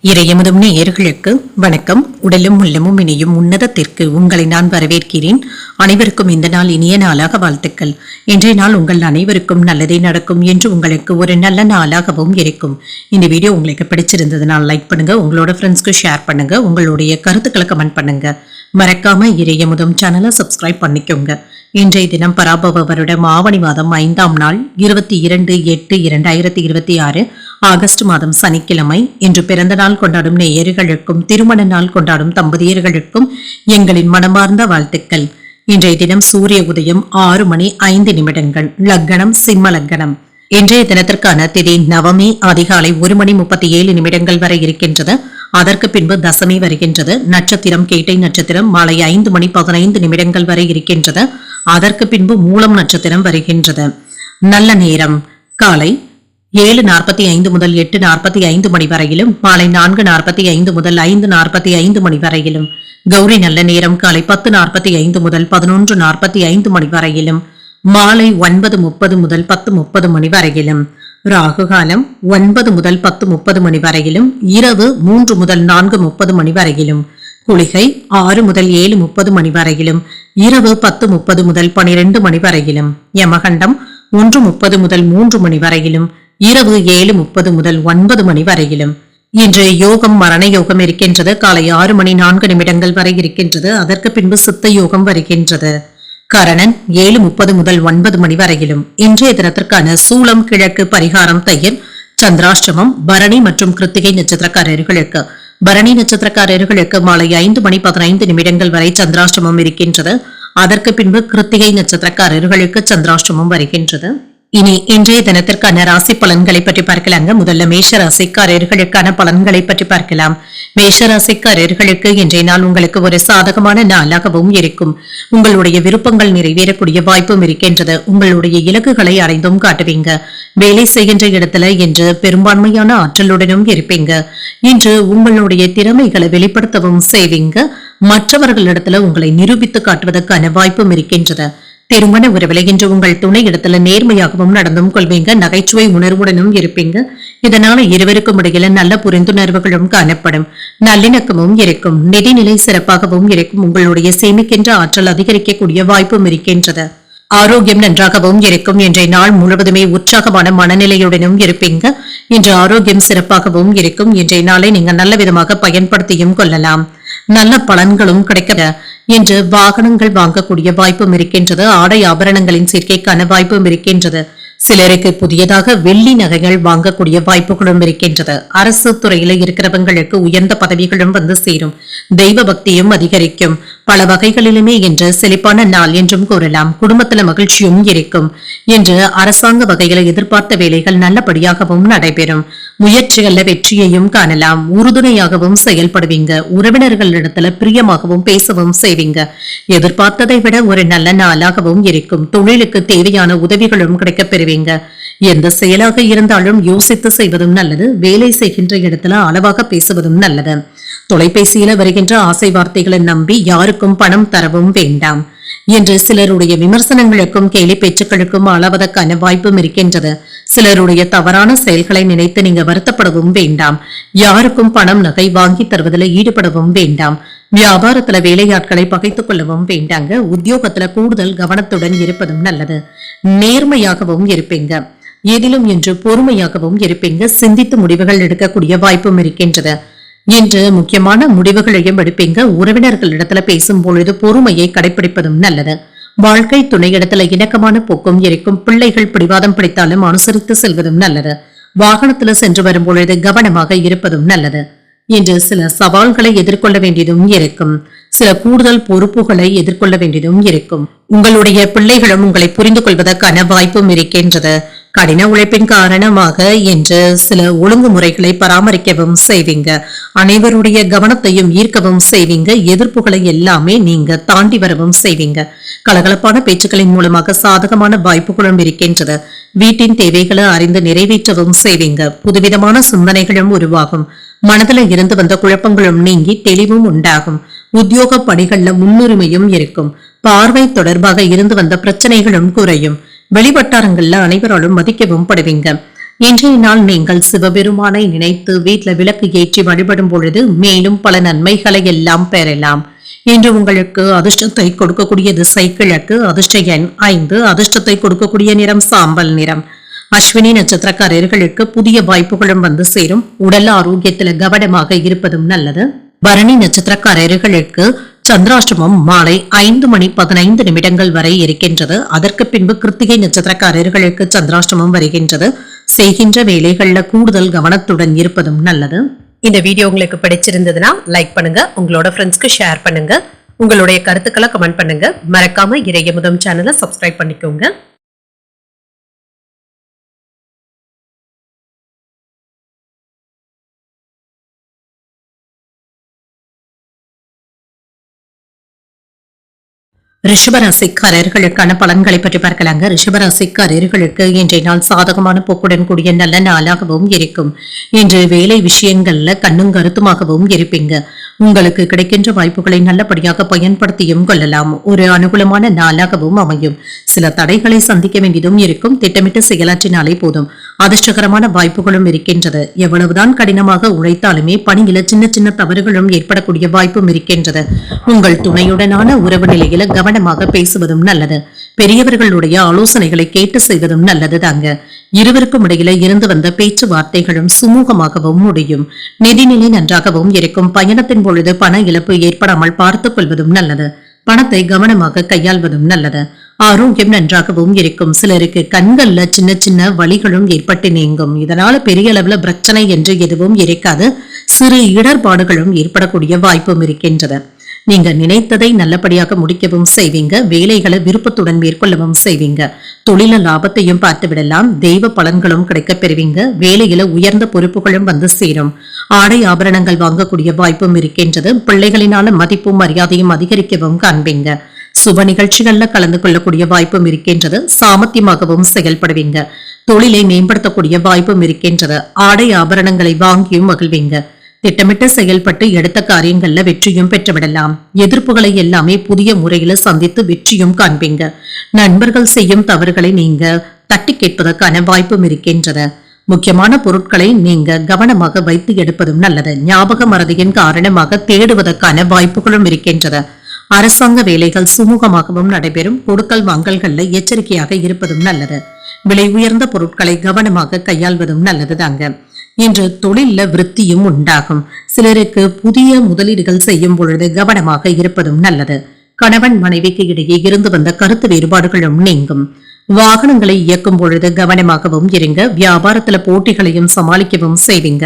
இறையமுதும் நேயர்களுக்கு வணக்கம். உடலும் உள்ளமும் இணையும் உன்னதத்திற்கு உங்களை நான் வரவேற்கிறேன். அனைவருக்கும் இந்த நாள் இனிய நாளாக வாழ்த்துக்கள். இன்றைய நாள் உங்கள் அனைவருக்கும் நல்லதே நடக்கும் என்று உங்களுக்கு ஒரு நல்ல நாளாகவும் இருக்கும். இந்த வீடியோ உங்களுக்கு பிடிச்சிருந்ததுனால் லைக் பண்ணுங்க, உங்களோட ஃப்ரெண்ட்ஸ்க்கு ஷேர் பண்ணுங்க, உங்களுடைய கருத்துக்களை கமெண்ட் பண்ணுங்க. மறக்காம இறையமுதும் சேனலை சப்ஸ்கிரைப் பண்ணிக்கோங்க. இன்றைய தினம் பராபவ வருடம் ஆவணி மாதம் 5ஆம் நாள் 22/8/2026 ஆகஸ்ட் மாதம் சனிக்கிழமை. இன்று பிறந்த நாள் கொண்டாடும் நேயர்களுக்கும் திருமண நாள் கொண்டாடும் தம்பதியர்களுக்கும் எங்களின் மனமார்ந்த வாழ்த்துக்கள். இன்றைய தினம் சூரிய உதயம் 6:05 லக்னம் சிம்ம லக்னம். இன்றைய தினத்திற்கான திதி நவமி அதிகாலை 1:37 வரை இருக்கின்றது. அதற்கு பின்பு தசமி வருகின்றது. நட்சத்திரம் கேட்டை நட்சத்திரம் மாலை 5:15 வரை இருக்கின்றது. அதற்கு பின்பு மூலம் நட்சத்திரம் வருகின்றது. நல்ல நேரம் காலை 7:45 முதல் 8:45 மணி வரையிலும், மாலை 4:45 முதல் 5:45 மணி வரையிலும். கௌரி நல்ல நேரம் காலை 10:45 முதல் 11:45 மணி வரையிலும், மாலை 9:30 முதல் 10:30 மணி வரையிலும். ராகு காலம் 9 முதல் 10:30 மணி வரையிலும், இரவு 3 முதல் 4:30 மணி வரையிலும். குளிகை 6 முதல் 7:30 மணி வரையிலும், இரவு 10:30 முதல் 12 மணி வரையிலும். யமகண்டம் 1:30 முதல் 3 மணி வரையிலும், இரவு 7:30 முதல் 9 மணி வரையிலும். இன்று யோகம் மரண யோகம் இருக்கின்றது. காலை 6:04 வரை இருக்கின்றது. அதற்கு பின்பு சித்த யோகம் வருகின்றது. கரணன் 7:30 முதல் 9 மணி வரையிலும். இன்றைய தினத்திற்கான சூலம் கிழக்கு, பரிகாரம் தயிர். சந்திராஷ்டமம் பரணி மற்றும் கிருத்திகை நட்சத்திரக்காரர்களுக்கு. பரணி நட்சத்திரக்காரர்களுக்கு மாலை 5:15 வரை சந்திராஷ்டமம் இருக்கின்றது. அதற்கு பின்பு கிருத்திகை நட்சத்திரக்காரர்களுக்கு சந்திராஷ்டமம் வருகின்றது. இனி இன்றைய தினத்திற்கான ராசி பலன்களை பற்றி பார்க்கலாங்க. முதல்ல மேஷ ராசிக்காரர்களுக்கான பலன்களை பற்றி பார்க்கலாம். மேஷ ராசிக்காரர்களுக்கு இன்றைய நாள் உங்களுக்கு ஒரு சாதகமான நாளாகவும் இருக்கும். உங்களுடைய விருப்பங்கள் நிறைவேறக்கூடிய வாய்ப்பும் இருக்கின்றது. உங்களுடைய இலக்குகளை அடைந்தும் காட்டுவீங்க. வேலை செய்கின்ற இடத்துல இன்று பெரும்பான்மையான ஆற்றலுடனும் இருப்பீங்க. இன்று உங்களுடைய திறமைகளை வெளிப்படுத்தவும் செய்வீங்க. மற்றவர்களிடத்துல உங்களை நிரூபித்து காட்டுவதற்கான வாய்ப்பும் இருக்கின்றது. திருமண உறவில் இன்று உங்கள் துணை இடத்துல நேர்மையாகவும் நடந்தும் கொள்வீங்க. நகைச்சுவை உணர்வுடனும் இருப்பீங்க. இதனால இருவருக்கும் இடையில நல்ல புரிந்துணர்வுகளும் காணப்படும். நல்லிணக்கமும் இருக்கும். நிதிநிலை சிறப்பாகவும் இருக்கும். உங்களுடைய சேமிக்கின்ற ஆற்றல் அதிகரிக்கக்கூடிய வாய்ப்பும் இருக்கின்றது. ஆரோக்கியம் நன்றாகவும் இருக்கும். இன்றைய நாள் முழுவதுமே உற்சாகமான மனநிலையுடனும் இருப்பீங்க. இன்று ஆரோக்கியம் சிறப்பாகவும் இருக்கும். இன்றைய நாளை நீங்க நல்ல விதமாக பயன்படுத்தியும் கொள்ளலாம். நல்ல பலன்களும் கிடைக்க. இன்று வாகனங்கள் வாங்கக்கூடிய வாய்ப்பும் இருக்கின்றது. ஆடை ஆபரணங்களின் சேர்க்கைக்கான வாய்ப்பும் இருக்கின்றது. சிலருக்கு புதியதாக வெள்ளி நகைகள் வாங்கக்கூடிய வாய்ப்புகளும் இருக்கின்றது. அரசு துறையில இருக்கிறவங்களுக்கு உயர்ந்த பதவிகளும் வந்து சேரும். தெய்வ பக்தியும் அதிகரிக்கும். பல வகைகளிலுமே இன்று செழிப்பான நாள் என்றும் கூறலாம். குடும்பத்துல மகிழ்ச்சியும் இருக்கும். இன்று அரசாங்க வகையில எதிர்பார்த்த வேலைகள் நல்லபடியாகவும் நடைபெறும். முயற்சிகள்ல வெற்றியையும் காணலாம். உறுதுணையாகவும் செயல்படுவீங்க. உறவினர்களிடத்துல பிரியமாகவும் பேசவும் செய்வீங்க. எதிர்பார்த்ததை விட ஒரு நல்ல நாளாகவும் இருக்கும். தொழிலுக்கு தேவையான உதவிகளும் கிடைக்க பெறுவீங்க. எந்த செயலாக இருந்தாலும் யோசித்து செய்வதும் நல்லது. வேலை செய்கின்ற இடத்துல அளவாக பேசுவதும் நல்லது. தொலைபேசியில வருகின்ற ஆசை வார்த்தைகளை நம்பி யாருக்கும் பணம் தரவும் வேண்டாம். என்று சிலருடைய விமர்சனங்களுக்கும் கேலி பேச்சுக்களுக்கும் ஆளாவதற்கான வாய்ப்பும் இருக்கின்றது. சிலருடைய தவறான செயல்களை நினைத்து நீங்க வருத்தப்படவும் வேண்டாம். யாருக்கும் பணம் நகை வாங்கி தருவதில் ஈடுபடவும் வேண்டாம். வியாபாரத்துல வேலையாட்களை பகைத்துக் கொள்ளவும் வேண்டாங்க. உத்தியோகத்துல கூடுதல் கவனத்துடன் இருப்பதும் நல்லது. நேர்மையாகவும் இருப்பீங்க. எதிலும் இன்று பொறுமையாகவும் இருப்பீங்க. சிந்தித்து முடிவுகள் எடுக்கக்கூடிய வாய்ப்பும் இருக்கின்றது. இன்று முக்கியமான முடிவுகளையும் எடுப்பீங்க. உறவினர்களிடத்துல பேசும் பொழுது பொறுமையை கடைபிடிப்பதும் நல்லது. வாழ்க்கை துணையிடத்துல இணக்கமான போக்கும் இருக்கும். பிள்ளைகள் பிடிவாதம் பிடித்தாலும் அனுசரித்து செல்வதும் நல்லது. வாகனத்துல சென்று வரும் பொழுது கவனமாக இருப்பதும் நல்லது. இன்று சில சவால்களை எதிர்கொள்ள வேண்டியதும் இருக்கும். சில கூடுதல் பொறுப்புகளை எதிர்கொள்ள வேண்டியதும் இருக்கும். உங்களுடைய பிள்ளைகளும் உங்களை புரிந்து கொள்வதற்கான வாய்ப்பும் இருக்கின்றது. கடின உழைப்பின் காரணமாக இன்று சில ஒழுங்குமுறைகளை பராமரிக்கவும் செய்வீங்க. அனைவருடைய கவனத்தையும் ஈர்க்கவும் செய்வீங்க. எதிர்ப்புகளை எல்லாமே நீங்க தாண்டி வரவும் செய்வீங்க. கலகலப்பான பேச்சுக்களின் மூலமாக சாதகமான வாய்ப்புகளும் இருக்கின்றது. வீட்டின் தேவைகளை அறிந்து நிறைவேற்றவும் செய்வீங்க. புதுவிதமான சிந்தனைகளும் உருவாகும். மனதில் இருந்து வந்த குழப்பங்களும் நீங்கி தெளிவும் உண்டாகும். உத்தியோக பணிகள்ல முன்னுரிமையும் இருக்கும். பார்வை தொடர்பாக இருந்து வந்த பிரச்சனைகளும் குறையும். வெளிவட்டாரங்கள்ல அனைவராலும் மதிக்கவும் படுவீங்க. இன்றைய நாள் நீங்கள் சிவபெருமானை நினைத்து வீட்டில் விளக்கு ஏற்றி வழிபடும் பொழுது மேலும் பல நன்மைகளை எல்லாம் பெறலாம். இன்று உங்களுக்கு அதிர்ஷ்டத்தை கொடுக்கக்கூடிய திசை கிழக்கு, அதிர்ஷ்ட எண் 5, அதிர்ஷ்டத்தை கொடுக்கக்கூடிய நிறம் சாம்பல் நிறம். அஸ்வினி நட்சத்திரக்காரர்களுக்கு புதிய வாய்ப்புகளும் வந்து சேரும். உடல் ஆரோக்கியத்தில் கவனமாக இருப்பதும் நல்லது. பரணி நட்சத்திரக்காரர்களுக்கு சந்திராஷ்டமம் மாலை 5:15 வரை இருக்கின்றது. அதற்கு பின்பு கிருத்திகை நட்சத்திரக்காரர்களுக்கு சந்திராஷ்டமம் வருகின்றது. செய்கின்ற வேலைகள்ல கூடுதல் கவனத்துடன் இருப்பதும் நல்லது. இந்த வீடியோ உங்களுக்கு பிடிச்சிருந்ததுன்னா லைக் பண்ணுங்க, உங்களோட ஃப்ரெண்ட்ஸ்க்கு ஷேர் பண்ணுங்க, உங்களுடைய கருத்துக்களை கமெண்ட் பண்ணுங்க. மறக்காம இறையமுதம் சேனலை சப்ஸ்கிரைப் பண்ணிக்கோங்க. ரிஷபராசிக்காரர்களுக்கான பலன்களை பற்றி பார்க்கலாங்க. ரிஷபராசிக்காரர்களுக்கு இன்றைய நாள் சாதகமான போக்குடன் கூடிய நல்ல நாளாகவும் இருக்கும். இன்று வேலை விஷயங்கள்ல கண்ணும் கருத்துமாகவும் இருப்பீங்க. உங்களுக்கு கிடைக்கின்ற வாய்ப்புகளை நல்லபடியாக பயன்படுத்தியும் கொள்ளலாம். ஒரு அனுகூலமான நாளாகவும் அமையும். சில தடைகளை சந்திக்க வேண்டியதும் இருக்கும். திட்டமிட்டு செயலாற்றினாலே போதும். அதிர்ஷ்டகரமான வாய்ப்புகளும் இருக்கின்றது. எவ்வளவுதான் கடினமாக உழைத்தாலுமே பணியில சின்ன சின்ன தவறுகளும் ஏற்படக்கூடிய வாய்ப்பும் இருக்கின்றது. உங்கள் துணையுடனான உறவு நிலையில கவனமாக பேசுவதும் நல்லது. பெரியவர்களுடைய ஆலோசனைகளை கேட்டு செய்வதும் நல்லது தாங்க. இருவருக்கும் இடையில இருந்து வந்த பேச்சுவார்த்தைகளும் சுமூகமாகவும் முடியும். நிதிநிலை நன்றாகவும் இருக்கும். பயணத்தின் பொழுது பண இழப்பு ஏற்படாமல் பார்த்துக் கொள்வதும் நல்லது. பணத்தை கவனமாக கையாள்வதும் நல்லது. ஆரோக்கியம் நன்றாகவும் இருக்கும். சிலருக்கு கண்கள்ல சின்ன சின்ன வலிகளும் ஏற்பட்டு நீங்கும். இதனால பெரிய அளவுல பிரச்சனை என்று எதுவும் இருக்காது. சிறு இடர்பாடுகளும் ஏற்படக்கூடிய வாய்ப்பும் இருக்கின்றது. நீங்க நினைத்ததை நல்லபடியாக முடிக்கவும் செய்வீங்க. வேலைகளை விருப்பத்துடன் மேற்கொள்ளவும் செய்வீங்க. தொழில லாபத்தையும் பார்த்து விடலாம். தெய்வ பலன்களும் கிடைக்க பெறுவீங்க. வேலையில உயர்ந்த பொறுப்புகளும் வந்து சேரும். ஆடை ஆபரணங்கள் வாங்கக்கூடிய வாய்ப்பும் இருக்கின்றது. பிள்ளைகளினால மதிப்பும் மரியாதையும் அதிகரிக்கவும் காண்பீங்க. சுப நிகழ்ச்சிகள்ல கலந்து கொள்ளக்கூடிய வாய்ப்பும் இருக்கின்றது. சாமர்த்தியமாகவும் செயல்படுவீங்க. தொழிலை மேம்படுத்தக்கூடிய வாய்ப்பும் இருக்கின்றது. ஆடை ஆபரணங்களை வாங்கியும் மகிழ்வீங்க. திட்டமிட்டு செயல்பட்டு எடுத்த காரியங்கள்ல வெற்றியும் பெற்றுவிடலாம். எதிர்ப்புகளை எல்லாமே புதிய முறையில சந்தித்து வெற்றியும் காண்பீங்க. நண்பர்கள் செய்யும் தவறுகளை நீங்க தட்டி கேட்பதற்கான வாய்ப்பும் இருக்கின்றது. முக்கியமான பொருட்களை நீங்க கவனமாக வைத்து எடுப்பதும் நல்லது. ஞாபக மறதியின் காரணமாக தேடுவதற்கான வாய்ப்புகளும் இருக்கின்றது. அரசாங்க வேலைகள் சுமூகமாகவும் நடைபெறும். கொடுக்கல் வாங்கல்கள்ல எச்சரிக்கையாக இருப்பதும் நல்லது. விலை உயர்ந்த பொருட்களை கவனமாக கையாள்வதும் நல்லது தாங்க. இன்று தொழில விருத்தியும் உண்டாகும். சிலருக்கு புதிய முதலீடுகள் செய்யும் பொழுது கவனமாக இருப்பதும் நல்லது. கணவன் மனைவிக்கு இடையே இருந்து வந்த கருத்து வேறுபாடுகளும் நீங்கும். வாகனங்களை இயக்கும் பொழுது கவனமாகவும் இருங்க. வியாபாரத்துல போட்டிகளையும் சமாளிக்கவும் செய்வீங்க.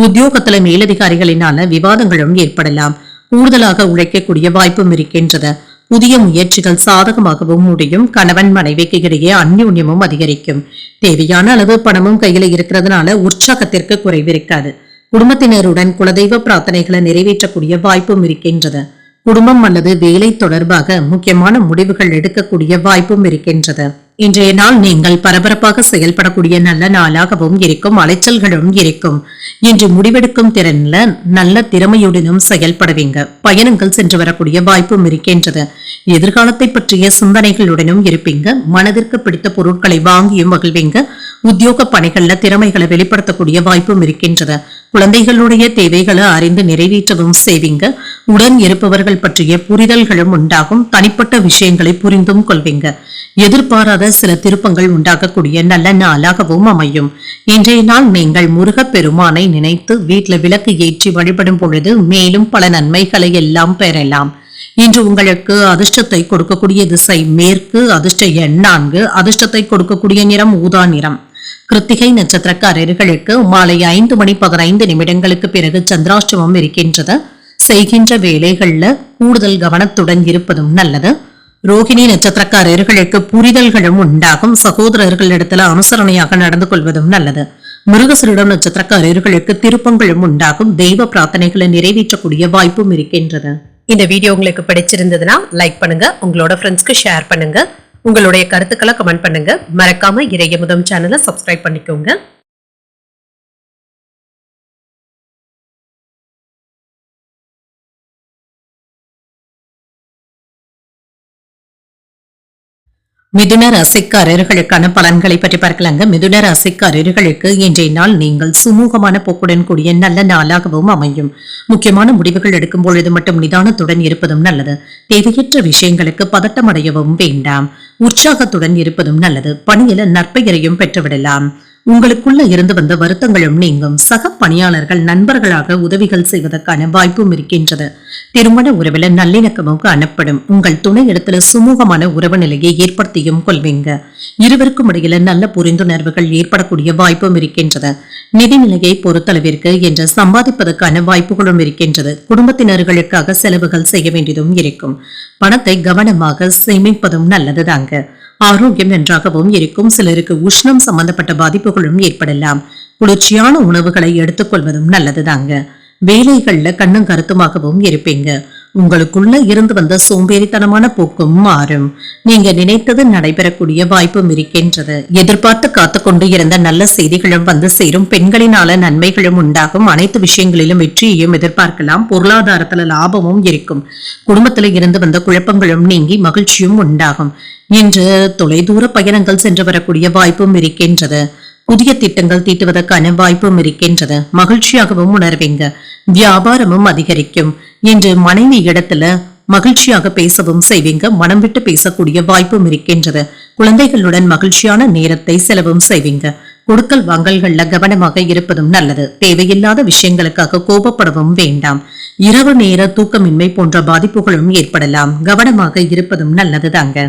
உத்தியோகத்துல மேலதிகாரிகளினால விவாதங்களும் ஏற்படலாம். கூடுதலாக உழைக்கக்கூடிய வாய்ப்பும் இருக்கின்றது. புதிய முயற்சிகள் சாதகமாகவும் முடியும். கணவன் மனைவிக்கு இடையே அந்யோன்யமும் அதிகரிக்கும். தேவையான அளவு பணமும் கையில இருக்கிறதுனால உற்சாகத்திற்கு குறைவிருக்காது. குடும்பத்தினருடன் குலதெய்வ பிரார்த்தனைகளை நிறைவேற்றக்கூடிய வாய்ப்பும் இருக்கின்றது. குடும்பம் அல்லது வேலை தொடர்பாக முக்கியமான முடிவுகள் எடுக்கக்கூடிய வாய்ப்பும் இருக்கின்றது. இன்றைய நாள் நீங்கள் பரபரப்பாக செயல்படக்கூடிய நல்ல நாளாகவும் இருக்கும். அலைச்சல்களும் இருக்கும். இன்று முடிவெடுக்கும் திறன்ல நல்ல திறமையுடனும் செயல்படுவீங்க. பயணங்கள் சென்று வரக்கூடிய வாய்ப்பும் இருக்கின்றது. எதிர்காலத்தை பற்றிய சிந்தனைகளுடனும் இருப்பீங்க. மனதிற்கு பிடித்த பொருட்களை வாங்கியும் மகிழ்வீங்க. உத்தியோக பணிகள்ல திறமைகளை வெளிப்படுத்தக்கூடிய வாய்ப்பும் இருக்கின்றது. குழந்தைகளுடைய தேவைகளை அறிந்து நிறைவேற்றவும் செய்வீங்க. உடன் இருப்பவர்கள் பற்றிய புரிதல்களும் உண்டாகும். தனிப்பட்ட விஷயங்களை புரிந்தும் கொள்வீங்க. எதிர்பாராத சில திருப்பங்கள் உண்டாகக்கூடிய நல்ல நாளாகவும் அமையும். இன்றைய நாள் நீங்கள் முருகப் பெருமானை நினைத்து வீட்டில் விளக்கு ஏற்றி வழிபடும் பொழுது மேலும் பல நன்மைகளை எல்லாம் பெறலாம். இன்று உங்களுக்கு அதிர்ஷ்டத்தை கொடுக்கக்கூடிய திசை மேற்கு, அதிர்ஷ்ட எண் 4, அதிர்ஷ்டத்தை கொடுக்கக்கூடிய நிறம் ஊதா நிறம். கிருத்திகை நட்சத்திரக்காரர்களுக்கு மாலை 5:15 பிறகு சந்திராஷ்டமம் இருக்கின்றது. செய்கின்ற வேலைகள்ல கூடுதல் கவனத்துடன் இருப்பதும் நல்லது. ரோகிணி நட்சத்திரக்காரர்களுக்கு புரிதல்களும் உண்டாகும். சகோதரர்களிடத்துல அனுசரணையாக நடந்து கொள்வதும் நல்லது. மிருகசீரிடம் நட்சத்திரக்காரர்களுக்கு திருப்பங்களும் உண்டாகும். தெய்வ பிரார்த்தனைகளை நிறைவேற்றக்கூடிய வாய்ப்பும் இருக்கின்றது. இந்த வீடியோ உங்களுக்கு பிடிச்சிருந்ததுன்னா லைக் பண்ணுங்க, உங்களோட ஃப்ரெண்ட்ஸ்க்கு ஷேர் பண்ணுங்க, உங்களுடைய கருத்துக்களை கமெண்ட் பண்ணுங்க. மறக்காம இறையமுதம் சேனலை சப்ஸ்கிரைப் பண்ணிக்கோங்க. மிதுன ராசிக்காரர்களுக்கான பலன்களை பற்றி பார்க்கலாங்க. மிதுன ராசிக்காரர்களுக்கு இன்றைய நாள் நீங்கள் சுமூகமான போக்குடன் கூடிய நல்ல நாளாகவும் அமையும். முக்கியமான முடிவுகள் எடுக்கும் பொழுது மட்டும் நிதானத்துடன் இருப்பதும் நல்லது. தேவையற்ற விஷயங்களுக்கு பதட்டம் அடையவும் வேண்டாம். உற்சாகத்துடன் இருப்பதும் நல்லது. பணியில நற்பெயரையும் பெற்றுவிடலாம். உங்களுக்குள்ள இருந்து வந்த வருத்தங்களும் நீங்கும். சக பணியாளர்கள் நண்பர்களாக உதவிகள் செய்வதற்கான வாய்ப்பும் இருக்கின்றது. திருமண உறவுல நல்லிணக்கமும் காணப்படும். உங்கள் துணை இடத்துல சுமூகமான உறவு நிலையை ஏற்படுத்தியும் கொள்வீங்க. இருவருக்கும் இடையில நல்ல புரிந்துணர்வுகள் ஏற்படக்கூடிய வாய்ப்பும் இருக்கின்றது. நிதிநிலையை பொறுத்தளவிற்கு என்று சம்பாதிப்பதற்கான வாய்ப்புகளும் இருக்கின்றது. குடும்பத்தினர்களுக்காக செலவுகள் செய்ய வேண்டியதும் இருக்கும். பணத்தை கவனமாக சேமிப்பதும் நல்லதுதாங்க. ஆரோக்கியம் நன்றாகவும் இருக்கும். சிலருக்கு உஷ்ணம் சம்பந்தப்பட்ட பாதிப்புகளும் ஏற்படலாம். குளிர்ச்சியான உணவுகளை எடுத்துக்கொள்வதும் நல்லதுதாங்க. வேலைகள்ல கண்ணும் கருத்துமாகவும் இருப்பீங்க. உங்களுக்குள்ள இருந்து வந்த சோம்பேறித்தனமான போக்கும் மாறும். நீங்க நினைத்தது நடைபெறக்கூடிய வாய்ப்பும் இருக்கின்றது. எதிர்பார்த்து காத்துக்கொண்டு இருந்த நல்ல செய்திகளும் வந்து சேரும். பெண்களினால நன்மைகளும் உண்டாகும். அனைத்து விஷயங்களிலும் வெற்றியையும் எதிர்பார்க்கலாம். பொருளாதாரத்துல லாபமும் இருக்கும். குடும்பத்துல இருந்து வந்த குழப்பங்களும் நீங்கி மகிழ்ச்சியும் உண்டாகும். இன்று தொலைதூர பயணங்கள் சென்று வரக்கூடிய வாய்ப்பும் இருக்கின்றது. புதிய திட்டங்கள் தீட்டுவதற்கான வாய்ப்பும் இருக்கின்றது. மகிழ்ச்சியாகவும் உணர்வீங்க. வியாபாரமும் அதிகரிக்கும். இன்று மனைவி இடத்துல மகிழ்ச்சியாக பேசவும் செய்வீங்க. மனம் விட்டு பேசக்கூடிய வாய்ப்பும் இருக்கின்றது. குழந்தைகளுடன் மகிழ்ச்சியான நேரத்தை செலவும் செய்வீங்க. கொடுக்கல் வாங்கல்கள்ல கவனமாக இருப்பதும் நல்லது. தேவையில்லாத விஷயங்களுக்காக கோபப்படவும் வேண்டாம். இரவு நேர தூக்கமின்மை போன்ற பாதிப்புகளும் ஏற்படலாம். கவனமாக இருப்பதும் நல்லதுதாங்க.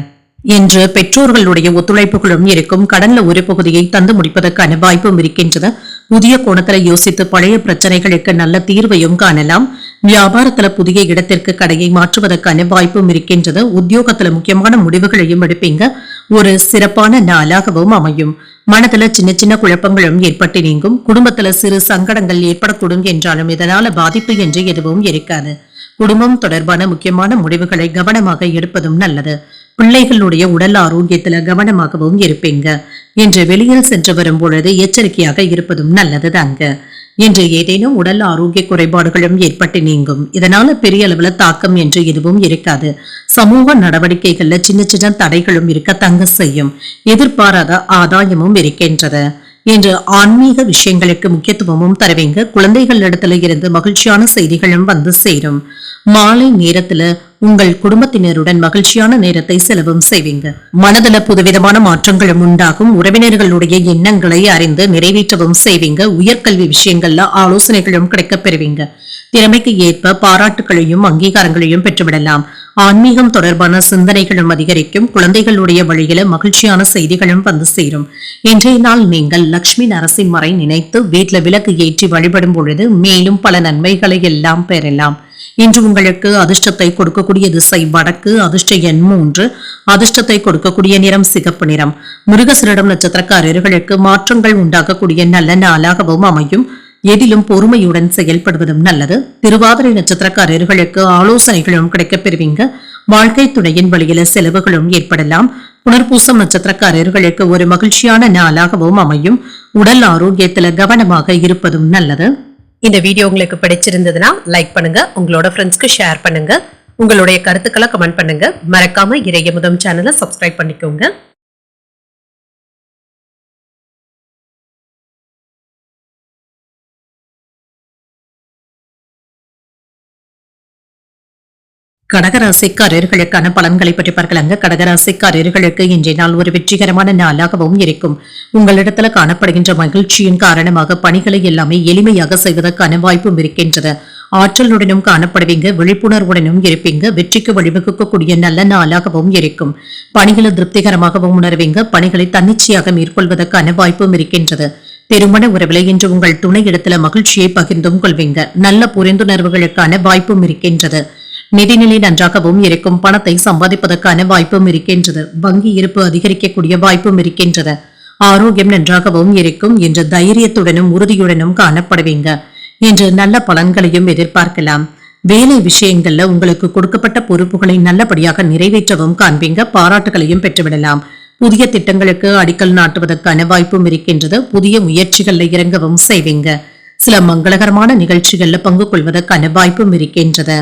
என்று பெற்றோர்களுடைய ஒத்துழைப்புகளும் இருக்கும். கடன்ல ஒரு பகுதியை தந்து முடிப்பதற்கான வாய்ப்பும் இருக்கின்றது. புதிய கோணத்துல யோசித்து பழைய பிரச்சனைகளுக்கு நல்ல தீர்வையும் காணலாம். வியாபாரத்துல புதிய இடத்திற்கு கடையை மாற்றுவதற்கான வாய்ப்பும் இருக்கின்றது. உத்தியோகத்துல முக்கியமான முடிவுகளையும் எடுப்பீங்க. ஒரு சிறப்பான நாளாகவும் அமையும். மனதுல சின்ன சின்ன குழப்பங்களும் ஏற்பட்டு நீங்கும். குடும்பத்துல சிறு சங்கடங்கள் ஏற்படக்கூடும் என்றாலும் இதனால பாதிப்பு என்று எதுவும் இருக்காது. குடும்பம் தொடர்பான முக்கியமான முடிவுகளை கவனமாக எடுப்பதும் நல்லது. பிள்ளைகளுடைய உடல் ஆரோக்கியத்துல கவனமாகவும் இருப்பீங்க. என்று வெளியில் சென்று வரும் பொழுது எச்சரிக்கையாக இருப்பதும் நல்லதுதாங்க. என்று ஏதேனும் உடல் ஆரோக்கிய குறைபாடுகளும் ஏற்பட்டு நீங்கும். இதனால பெரிய அளவுல தாக்கம் என்று எதுவும் இருக்காது. சமூக நடவடிக்கைகள்ல சின்ன சின்ன தடைகளும் இருக்கத்தங்க செய்யும். எதிர்பாராத ஆதாயமும் இருக்கின்றது. என்று ஆன்மீக விஷயங்களுக்கு முக்கியத்துவமும் தருவீங்க. குழந்தைகள் இடத்துல இருந்து மகிழ்ச்சியான செய்திகளும் வந்து சேரும். மாலை நேரத்துல உங்கள் குடும்பத்தினருடன் மகிழ்ச்சியான நேரத்தை செலவும் செய்வீங்க. மனதுல புதுவிதமான மாற்றங்களும் உண்டாகும். உறவினர்களுடைய எண்ணங்களை அறிந்து நிறைவேற்றவும் செய்வீங்க. உயர்கல்வி விஷயங்கள்ல ஆலோசனைகளும் கிடைக்கப் பெறுவீங்க. திறமைக்கு ஏற்ப பாராட்டுகளையும் அங்கீகாரங்களையும் பெற்றுவிடலாம். ஆன்மீகம் தொடர்பான சிந்தனைகளும் அதிகரிக்கும். குழந்தைகளுடைய வழியில மகிழ்ச்சியான செய்திகளும் வந்து சேரும். இன்றைய நாள் நீங்கள் லட்சுமி நரசிம்மரை நினைத்து வீட்டுல விளக்கு ஏற்றி வழிபடும் பொழுது மேலும் பல நன்மைகளை எல்லாம் பெறலாம். இன்று உங்களுக்கு அதிர்ஷ்டத்தை கொடுக்கக்கூடிய திசை வடக்கு. அதிர்ஷ்ட எண் 3. அதிர்ஷ்டத்தை கொடுக்கக்கூடிய நிறம் சிகப்பு நிறம். மிருகசீரிடம் நட்சத்திரக்காரர்களுக்கு மாற்றங்கள் உண்டாகக்கூடிய நல்ல நாளாகவும் அமையும். எதிலும் பொறுமையுடன் செயல்படுவதும் நல்லது. திருவாதிரை நட்சத்திரக்காரர்களுக்கு ஆலோசனைகளும் கிடைக்கப் பெறுவீங்க. வாழ்க்கை துணையின் வழியில செலவுகளும் ஏற்படலாம். புனர்பூசம் நட்சத்திரக்காரர்களுக்கு ஒரு மகிழ்ச்சியான நாளாகவும் அமையும். உடல் ஆரோக்கியத்துல கவனமாக இருப்பதும் நல்லது. இந்த வீடியோ உங்களுக்கு பிடிச்சிருந்ததுன்னா லைக் பண்ணுங்க. உங்களோட ஃப்ரெண்ட்ஸ்க்கு ஷேர் பண்ணுங்க. உங்களுடைய கருத்துக்களை கமெண்ட் பண்ணுங்க. மறக்காம இறையமுதம் சேனலை சப்ஸ்கிரைப் பண்ணிக்கோங்க. கடகராசிக்காரர்களுக்கான பலன்களை பற்றி பார்க்கலாங்க. கடகராசிக்காரர்களுக்கு இன்றைய நாள் ஒரு வெற்றிகரமான நாளாகவும் இருக்கும். உங்களிடத்துல காணப்படுகின்ற மகிழ்ச்சியின் காரணமாக பணிகளை எல்லாமே எளிமையாக செய்வதற்கான வாய்ப்பும் இருக்கின்றது. ஆற்றலுடனும் காணப்படுவீங்க. விழிப்புணர்வுடனும் இருப்பீங்க. வெற்றிக்கு வழிவகுக்கக்கூடிய நல்ல நாளாகவும் இருக்கும். பணிகளை திருப்திகரமாகவும் உணர்வீங்க. பணிகளை தன்னிச்சையாக மேற்கொள்வதற்கான வாய்ப்பும் இருக்கின்றது. திருமண உறவுல இன்று உங்கள் துணை இடத்துல மகிழ்ச்சியை பகிர்ந்தும் கொள்வீங்க. நல்ல புரிந்துணர்வுகளுக்கான வாய்ப்பும் இருக்கின்றது. நிதிநிலை நன்றாகவும் இருக்கும். பணத்தை சம்பாதிப்பதற்கான வாய்ப்பும் இருக்கின்றது. வங்கி இருப்பு அதிகரிக்கக்கூடிய வாய்ப்பும் இருக்கின்றது. ஆரோக்கியம் நன்றாகவும் இருக்கும். என்று தைரியத்துடனும் உறுதியுடனும் காணப்படுவீங்க. என்று நல்ல பலன்களையும் எதிர்பார்க்கலாம். வேலை விஷயங்கள்ல உங்களுக்கு கொடுக்கப்பட்ட பொறுப்புகளை நல்லபடியாக நிறைவேற்றவும் காண்பீங்க. பாராட்டுகளையும் பெற்றுவிடலாம். புதிய திட்டங்களுக்கு அடிக்கல் நாட்டுவதற்கான வாய்ப்பும் இருக்கின்றது. புதிய முயற்சிகள்ல இறங்கவும் செய்வீங்க. சில மங்களகரமான நிகழ்ச்சிகள்ல பங்கு கொள்வதற்கான வாய்ப்பும் இருக்கின்றது.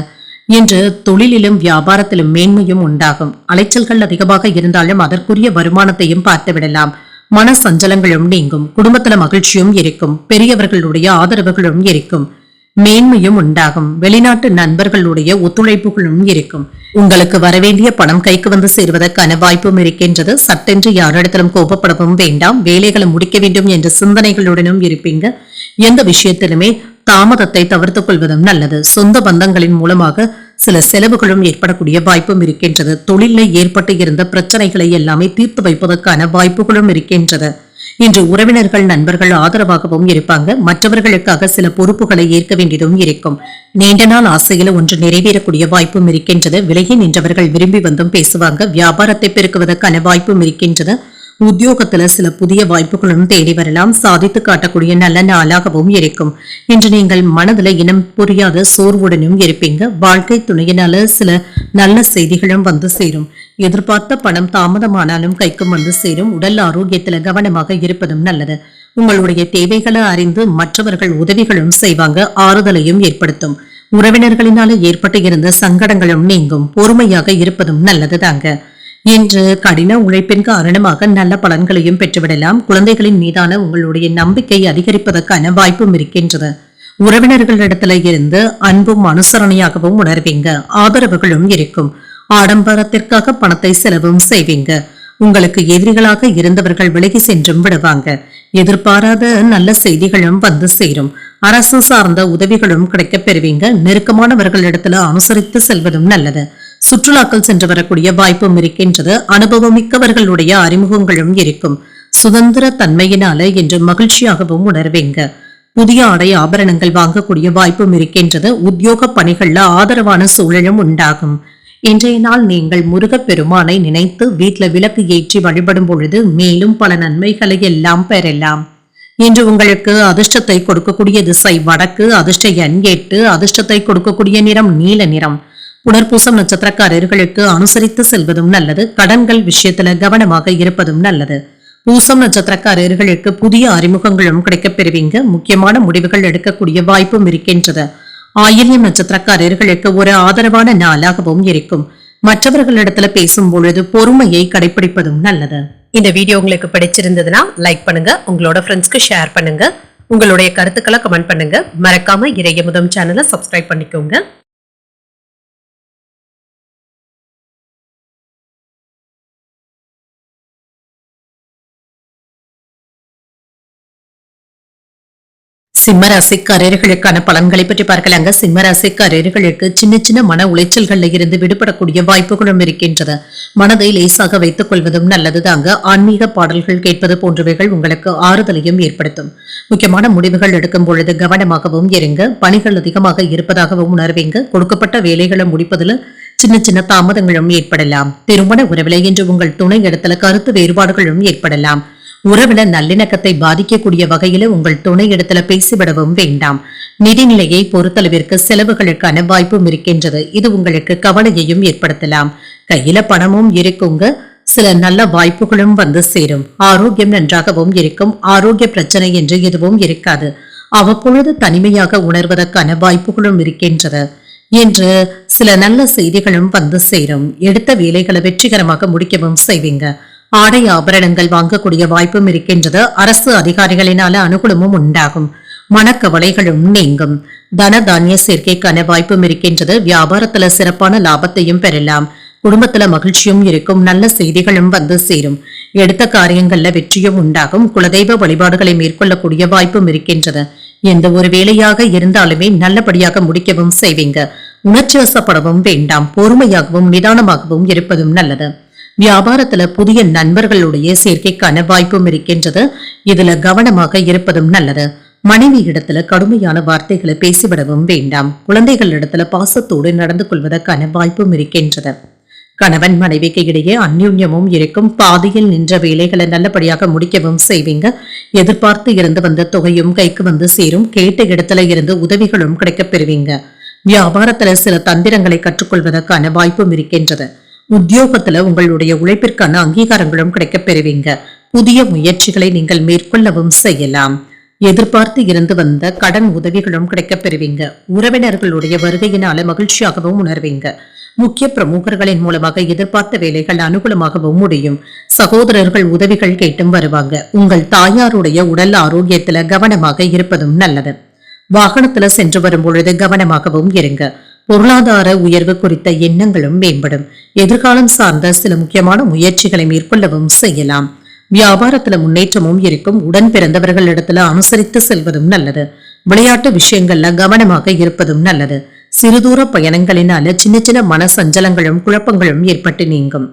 இன்று தொழிலிலும் வியாபாரத்திலும் மேன்மையும் உண்டாகும். அலைச்சல்கள் அதிகமாக இருந்தாலும் அதற்குரிய வருமானத்தையும் பார்த்துவிடலாம். மன சஞ்சலங்களும் நீங்கும். குடும்பத்துல மகிழ்ச்சியும் இருக்கும். பெரியவர்களுடைய ஆதரவுகளும் இருக்கும். மேன்மையும் உண்டாகும். வெளிநாட்டு நண்பர்களுடைய ஒத்துழைப்புகளும் இருக்கும். உங்களுக்கு வரவேண்டிய பணம் கைக்கு வந்து சேருவதற்கான வாய்ப்பும் இருக்கின்றது. சட்டென்று யாரிடத்திலும் கோபப்படவும் வேண்டாம். வேலைகளை முடிக்க வேண்டும் என்ற சிந்தனைகளுடனும் இருப்பீங்க. எந்த விஷயத்திலுமே தாமதத்தை தவிர்த்துக் கொள்வதும் நல்லது. சொந்த பந்தங்களின் மூலமாக சில செலவுகளும் ஏற்படக்கூடிய வாய்ப்பும் இருக்கின்றது. தொழிலில் ஏற்பட்டு இருந்த பிரச்சனைகளை எல்லாமே தீர்த்து வைப்பதற்கான வாய்ப்புகளும் இருக்கின்றது. இன்று உறவினர்கள் நண்பர்கள் ஆதரவாகவும் இருப்பாங்க. மற்றவர்களுக்காக சில பொறுப்புகளை ஏற்க வேண்டியதும் இருக்கும். நீண்ட நாள் ஆசையில ஒன்று நிறைவேறக்கூடிய வாய்ப்பும் இருக்கின்றது. விலகி நின்றவர்கள் விரும்பி வந்தும் பேசுவாங்க. வியாபாரத்தை பெருக்குவதற்கான வாய்ப்பும் இருக்கின்றது. உத்தியோகத்துல சில புதிய வாய்ப்புகளும் தேடி வரலாம். சாதித்து காட்டக்கூடிய நல்ல நாளாகவும் இருக்கும். இன்று நீங்கள் மனதுல இனம் புரியாத சோர்வுடனும் இருப்பீங்க. வாழ்க்கை துணையினால சில நல்ல செய்திகளும் வந்து சேரும். எதிர்பார்த்த பணம் தாமதமானாலும் கைக்கும் வந்து சேரும். உடல் ஆரோக்கியத்துல கவனமாக இருப்பதும் நல்லது. உங்களுடைய தேவைகளை அறிந்து மற்றவர்கள் உதவிகளும் செய்வாங்க. ஆறுதலையும் ஏற்படுத்தும். உறவினர்களினால ஏற்பட்டு இருந்த சங்கடங்களும் நீங்கும். பொறுமையாக இருப்பதும் நல்லது தாங்க. இன்று கடின உழைப்பின் காரணமாக நல்ல பலன்களையும் பெற்றுவிடலாம். குழந்தைகளின் மீதான உங்களுடைய நம்பிக்கை அதிகரிப்பதற்கான வாய்ப்பும் இருக்கின்றது. உறவினர்களிடத்துல இருந்து அன்பும் அனுசரணையாகவும் உணர்வீங்க. ஆதரவுகளும் இருக்கும். ஆடம்பரத்திற்காக பணத்தை செலவும் செய்வீங்க. உங்களுக்கு எதிரிகளாக இருந்தவர்கள் விலகி சென்றும் விடுவாங்க. எதிர்பாராத நல்ல செய்திகளும் வந்து சேரும். அரசு சார்ந்த உதவிகளும் கிடைக்கப் பெறுவீங்க. நெருக்கமானவர்களிடத்துல அனுசரித்து செல்வதும் நல்லது. சுற்றுலாக்கள் சென்று வரக்கூடிய வாய்ப்பும் இருக்கின்றது. அனுபவம் மிக்கவர்களுடைய அறிமுகங்களும் இருக்கும். சுதந்திர தன்மையினால இன்று மகிழ்ச்சியாகவும் உணர்வீங்க. புதிய ஆடை ஆபரணங்கள் வாங்கக்கூடிய வாய்ப்பும் இருக்கின்றது. உத்தியோக பணிகள்ல ஆதரவான சூழலும் உண்டாகும். இன்றைய நாள் நீங்கள் முருகப்பெருமானை நினைத்து வீட்டுல விளக்கு ஏற்றி வழிபடும் பொழுது மேலும் பல நன்மைகளை எல்லாம் பெறலாம். இன்று உங்களுக்கு அதிர்ஷ்டத்தை கொடுக்கக்கூடிய திசை வடக்கு. அதிர்ஷ்ட எண் 8. அதிர்ஷ்டத்தை கொடுக்கக்கூடிய நிறம் நீல நிறம். புனர்பூசம் நட்சத்திரக்காரர்களுக்கு அனுசரித்து செல்வதும் நல்லது. கடன்கள் விஷயத்துல கவனமாக இருப்பதும் நல்லது. பூசம் நட்சத்திரக்காரர்களுக்கு புதிய அறிமுகங்களும் கிடைக்கப் பெறுவீங்க. முக்கியமான முடிவுகள் எடுக்கக்கூடிய வாய்ப்பும் இருக்கின்றது. ஆயில்யம் நட்சத்திரக்காரர்களுக்கு ஒரு ஆதரவான நாளாகவும் இருக்கும். மற்றவர்களிடத்துல பேசும் பொழுது பொறுமையை கடைபிடிப்பதும் நல்லது. இந்த வீடியோ உங்களுக்கு பிடிச்சிருந்ததுன்னா லைக் பண்ணுங்க. உங்களோட ஃப்ரெண்ட்ஸ்க்கு ஷேர் பண்ணுங்க. உங்களுடைய கருத்துக்களை கமெண்ட் பண்ணுங்க. மறக்காம இறையமுதம் சேனலை சப்ஸ்கிரைப் பண்ணிக்கோங்க. சிம்மராசிக்காரர்களுக்கான பலன்களை பற்றி பார்க்கலாங்க. சிம்மராசிக்காரர்களுக்கு சின்ன சின்ன மன உளைச்சல்கள்ல இருந்து விடுபடக்கூடிய வாய்ப்புகளும் இருக்கின்றது. மனதை லேசாக வைத்துக் கொள்வதும் நல்லது தாங்க. ஆன்மீக பாடல்கள் கேட்பது போன்றவைகள் உங்களுக்கு ஆறுதலையும் ஏற்படுத்தும். முக்கியமான முடிவுகள் எடுக்கும் பொழுது கவனமாகவும் இருங்க. பணிகள் அதிகமாக இருப்பதாகவும் உணர்வீங்க. கொடுக்கப்பட்ட வேலைகளை முடிப்பதில் சின்ன சின்ன தாமதங்களும் ஏற்படலாம். திருமண உறவில இன்று உங்கள் துணை இடத்துல கருத்து வேறுபாடுகளும் ஏற்படலாம். உறவில நல்லிணக்கத்தை பாதிக்கக்கூடிய வகையில உங்கள் துணை இடத்துல பேசிவிடவும் வேண்டாம். நிதிநிலையை பொறுத்தளவிற்கு செலவுகளுக்கான வாய்ப்பும் இருக்கின்றது. இது உங்களுக்கு கவலையையும் ஏற்படுத்தலாம். கையில பணமும் இருக்குங்க. சில நல்ல வாய்ப்புகளும் வந்து சேரும். ஆரோக்கியம் நன்றாகவும் இருக்கும். ஆரோக்கிய பிரச்சனை என்று எதுவும் இருக்காது. அவ்வப்பொழுது தனிமையாக உணர்வதற்கான வாய்ப்புகளும் இருக்கின்றது. என்று சில நல்ல செய்திகளும் வந்து சேரும். எடுத்த வேலைகளை வெற்றிகரமாக முடிக்கவும் செய்வீங்க. ஆடை ஆபரணங்கள் வாங்கக்கூடிய வாய்ப்பும் இருக்கின்றது. அரசு அதிகாரிகளினால அனுகூலமும் உண்டாகும். மனக்கவலைகளும் நீங்கும். தன தானிய சேர்க்கைக்கான வாய்ப்பும் இருக்கின்றது. வியாபாரத்துல சிறப்பான லாபத்தையும் பெறலாம். குடும்பத்துல மகிழ்ச்சியும் இருக்கும். நல்ல செய்திகளும் வந்து சேரும். எடுத்த காரியங்கள்ல வெற்றியும் உண்டாகும். குலதெய்வ வழிபாடுகளை மேற்கொள்ளக்கூடிய வாய்ப்பும் இருக்கின்றது. எந்த ஒரு வேலையாக இருந்தாலுமே நல்லபடியாக முடிக்கவும் செய்வீங்க. உணர்ச்சி வசப்படவும் வேண்டாம். பொறுமையாகவும் நிதானமாகவும் இருப்பதும் நல்லது. வியாபாரத்துல புதிய நண்பர்களுடைய சேர்க்கைக்கான வாய்ப்பும் இருக்கின்றது. இதுல கவனமாக இருப்பதும் நல்லது. மனைவி இடத்துல கடுமையான வார்த்தைகளை பேசிவிடவும் வேண்டாம். குழந்தைகள் இடத்துல பாசத்தோடு நடந்து கொள்வதற்கான வாய்ப்பும் இருக்கின்றது. கணவன் மனைவிக்கு இடையே அந்யோன்யமும் இருக்கும். பாதியில் நின்ற வேலைகளை நல்லபடியாக முடிக்கவும் செய்வீங்க. எதிர்பார்த்து இருந்து வந்த தொகையும் கைக்கு வந்து சேரும். கேட்ட இடத்துல இருந்து உதவிகளும் கிடைக்கப் பெறுவீங்க. வியாபாரத்துல சில தந்திரங்களை கற்றுக்கொள்வதற்கான வாய்ப்பும் இருக்கின்றது. உத்தியோகத்துல உங்களுடைய உழைப்பிற்கான அங்கீகாரங்களும் கிடைக்கப் பெறுவீங்க. புதிய முயற்சிகளை நீங்கள் மேற்கொள்ளவும் செய்யலாம். எதிர்பார்த்து இருந்து வந்த கடன் உதவிகளும் கிடைக்கப் பெறுவீங்க. உறவினர்களுடைய வருகையினால மகிழ்ச்சியாகவும் உணர்வீங்க. முக்கிய பிரமுகர்களின் மூலமாக எதிர்பார்த்த வேலைகள் அனுகூலமாகவும் முடியும். சகோதரர்கள் உதவிகள் கேட்டும் வருவாங்க. உங்கள் தாயாருடைய உடல் ஆரோக்கியத்துல கவனமாக இருப்பதும் நல்லது. வாகனத்துல சென்று வரும் பொழுது கவனமாகவும் இருங்க. பொருளாதார உயர்வு குறித்த எண்ணங்களும் மேம்படும். எதிர்காலம் சார்ந்த சில முக்கியமான முயற்சிகளை மேற்கொள்ளவும் செய்யலாம். வியாபாரத்துல முன்னேற்றமும் இருக்கும். உடன் பிறந்தவர்களிடத்துல அனுசரித்து செல்வதும் நல்லது. விளையாட்டு விஷயங்கள்ல கவனமாக இருப்பதும் நல்லது. சிறுதூர பயணங்களினால சின்ன சின்ன மன சஞ்சலங்களும் குழப்பங்களும் ஏற்பட்டு நீங்கும்.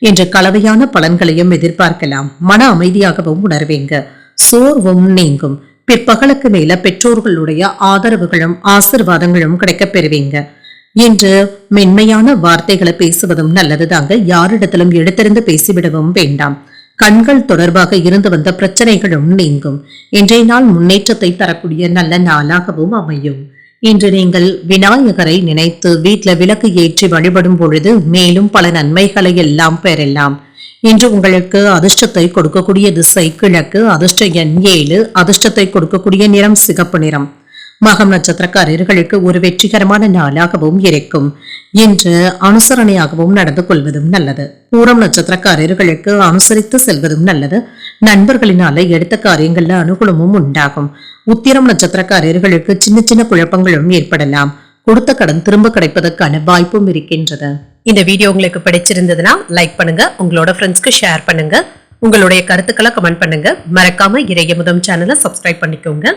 இன்று கலவையான பலன்களையும் எதிர்பார்க்கலாம். மன அமைதியாகவும் உணர்வீங்க. சோர்வும் நீங்கும். பிற்பகலுக்கு மேல பெற்றோர்களுடைய ஆதரவுகளும் ஆசிர்வாதங்களும் கிடைக்கப் பெறுவீங்க. இன்று மென்மையான வார்த்தைகளை பேசுவதும் நல்லதுதாங்க. யாரிடத்திலும் எடுத்தறிந்து பேசிவிடவும் வேண்டாம். கண்கள் தொடர்பாக இருந்து வந்த பிரச்சனைகளும் நீங்கும். இன்றைய நாள் முன்னேற்றத்தை தரக்கூடிய நல்ல நாளாகவும் அமையும். இன்று நீங்கள் விநாயகரை நினைத்து வீட்டுல விளக்கு ஏற்றி வழிபடும் பொழுது மேலும் பல நன்மைகளை எல்லாம் பெறலாம். இன்று உங்களுக்கு அதிர்ஷ்டத்தை கொடுக்கக்கூடிய திசை கிழக்கு. அதிர்ஷ்ட எண் 7. அதிர்ஷ்டத்தை கொடுக்கக்கூடிய நிறம் சிகப்பு நிறம். மகம் நட்சத்திரக்காரர்களுக்கு ஒரு வெற்றிகரமான நாளாகவும் இருக்கும். இன்று அனுசரணையாகவும் நடந்து கொள்வதும் நல்லது. பூரம் நட்சத்திரக்காரர்களுக்கு அனுசரித்து செல்வதும் நல்லது. நண்பர்களினால எடுத்த காரியங்கள்ல அனுகூலமும் உண்டாகும். உத்திரம் நட்சத்திரக்காரர்களுக்கு சின்ன சின்ன குழப்பங்களும் ஏற்படலாம். கொடுத்த கடன் திரும்ப கிடைப்பதற்கான வாய்ப்பும் இருக்கின்றது. இந்த வீடியோ உங்களுக்கு பிடிச்சிருந்ததுன்னா லைக் பண்ணுங்க, உங்களோட ஃப்ரெண்ட்ஸ்க்கு ஷேர் பண்ணுங்க, உங்களுடைய கருத்துக்களை கமெண்ட் பண்ணுங்க. மறக்காம இறையமுதம் சேனலை சப்ஸ்கிரைப் பண்ணிக்கோங்க.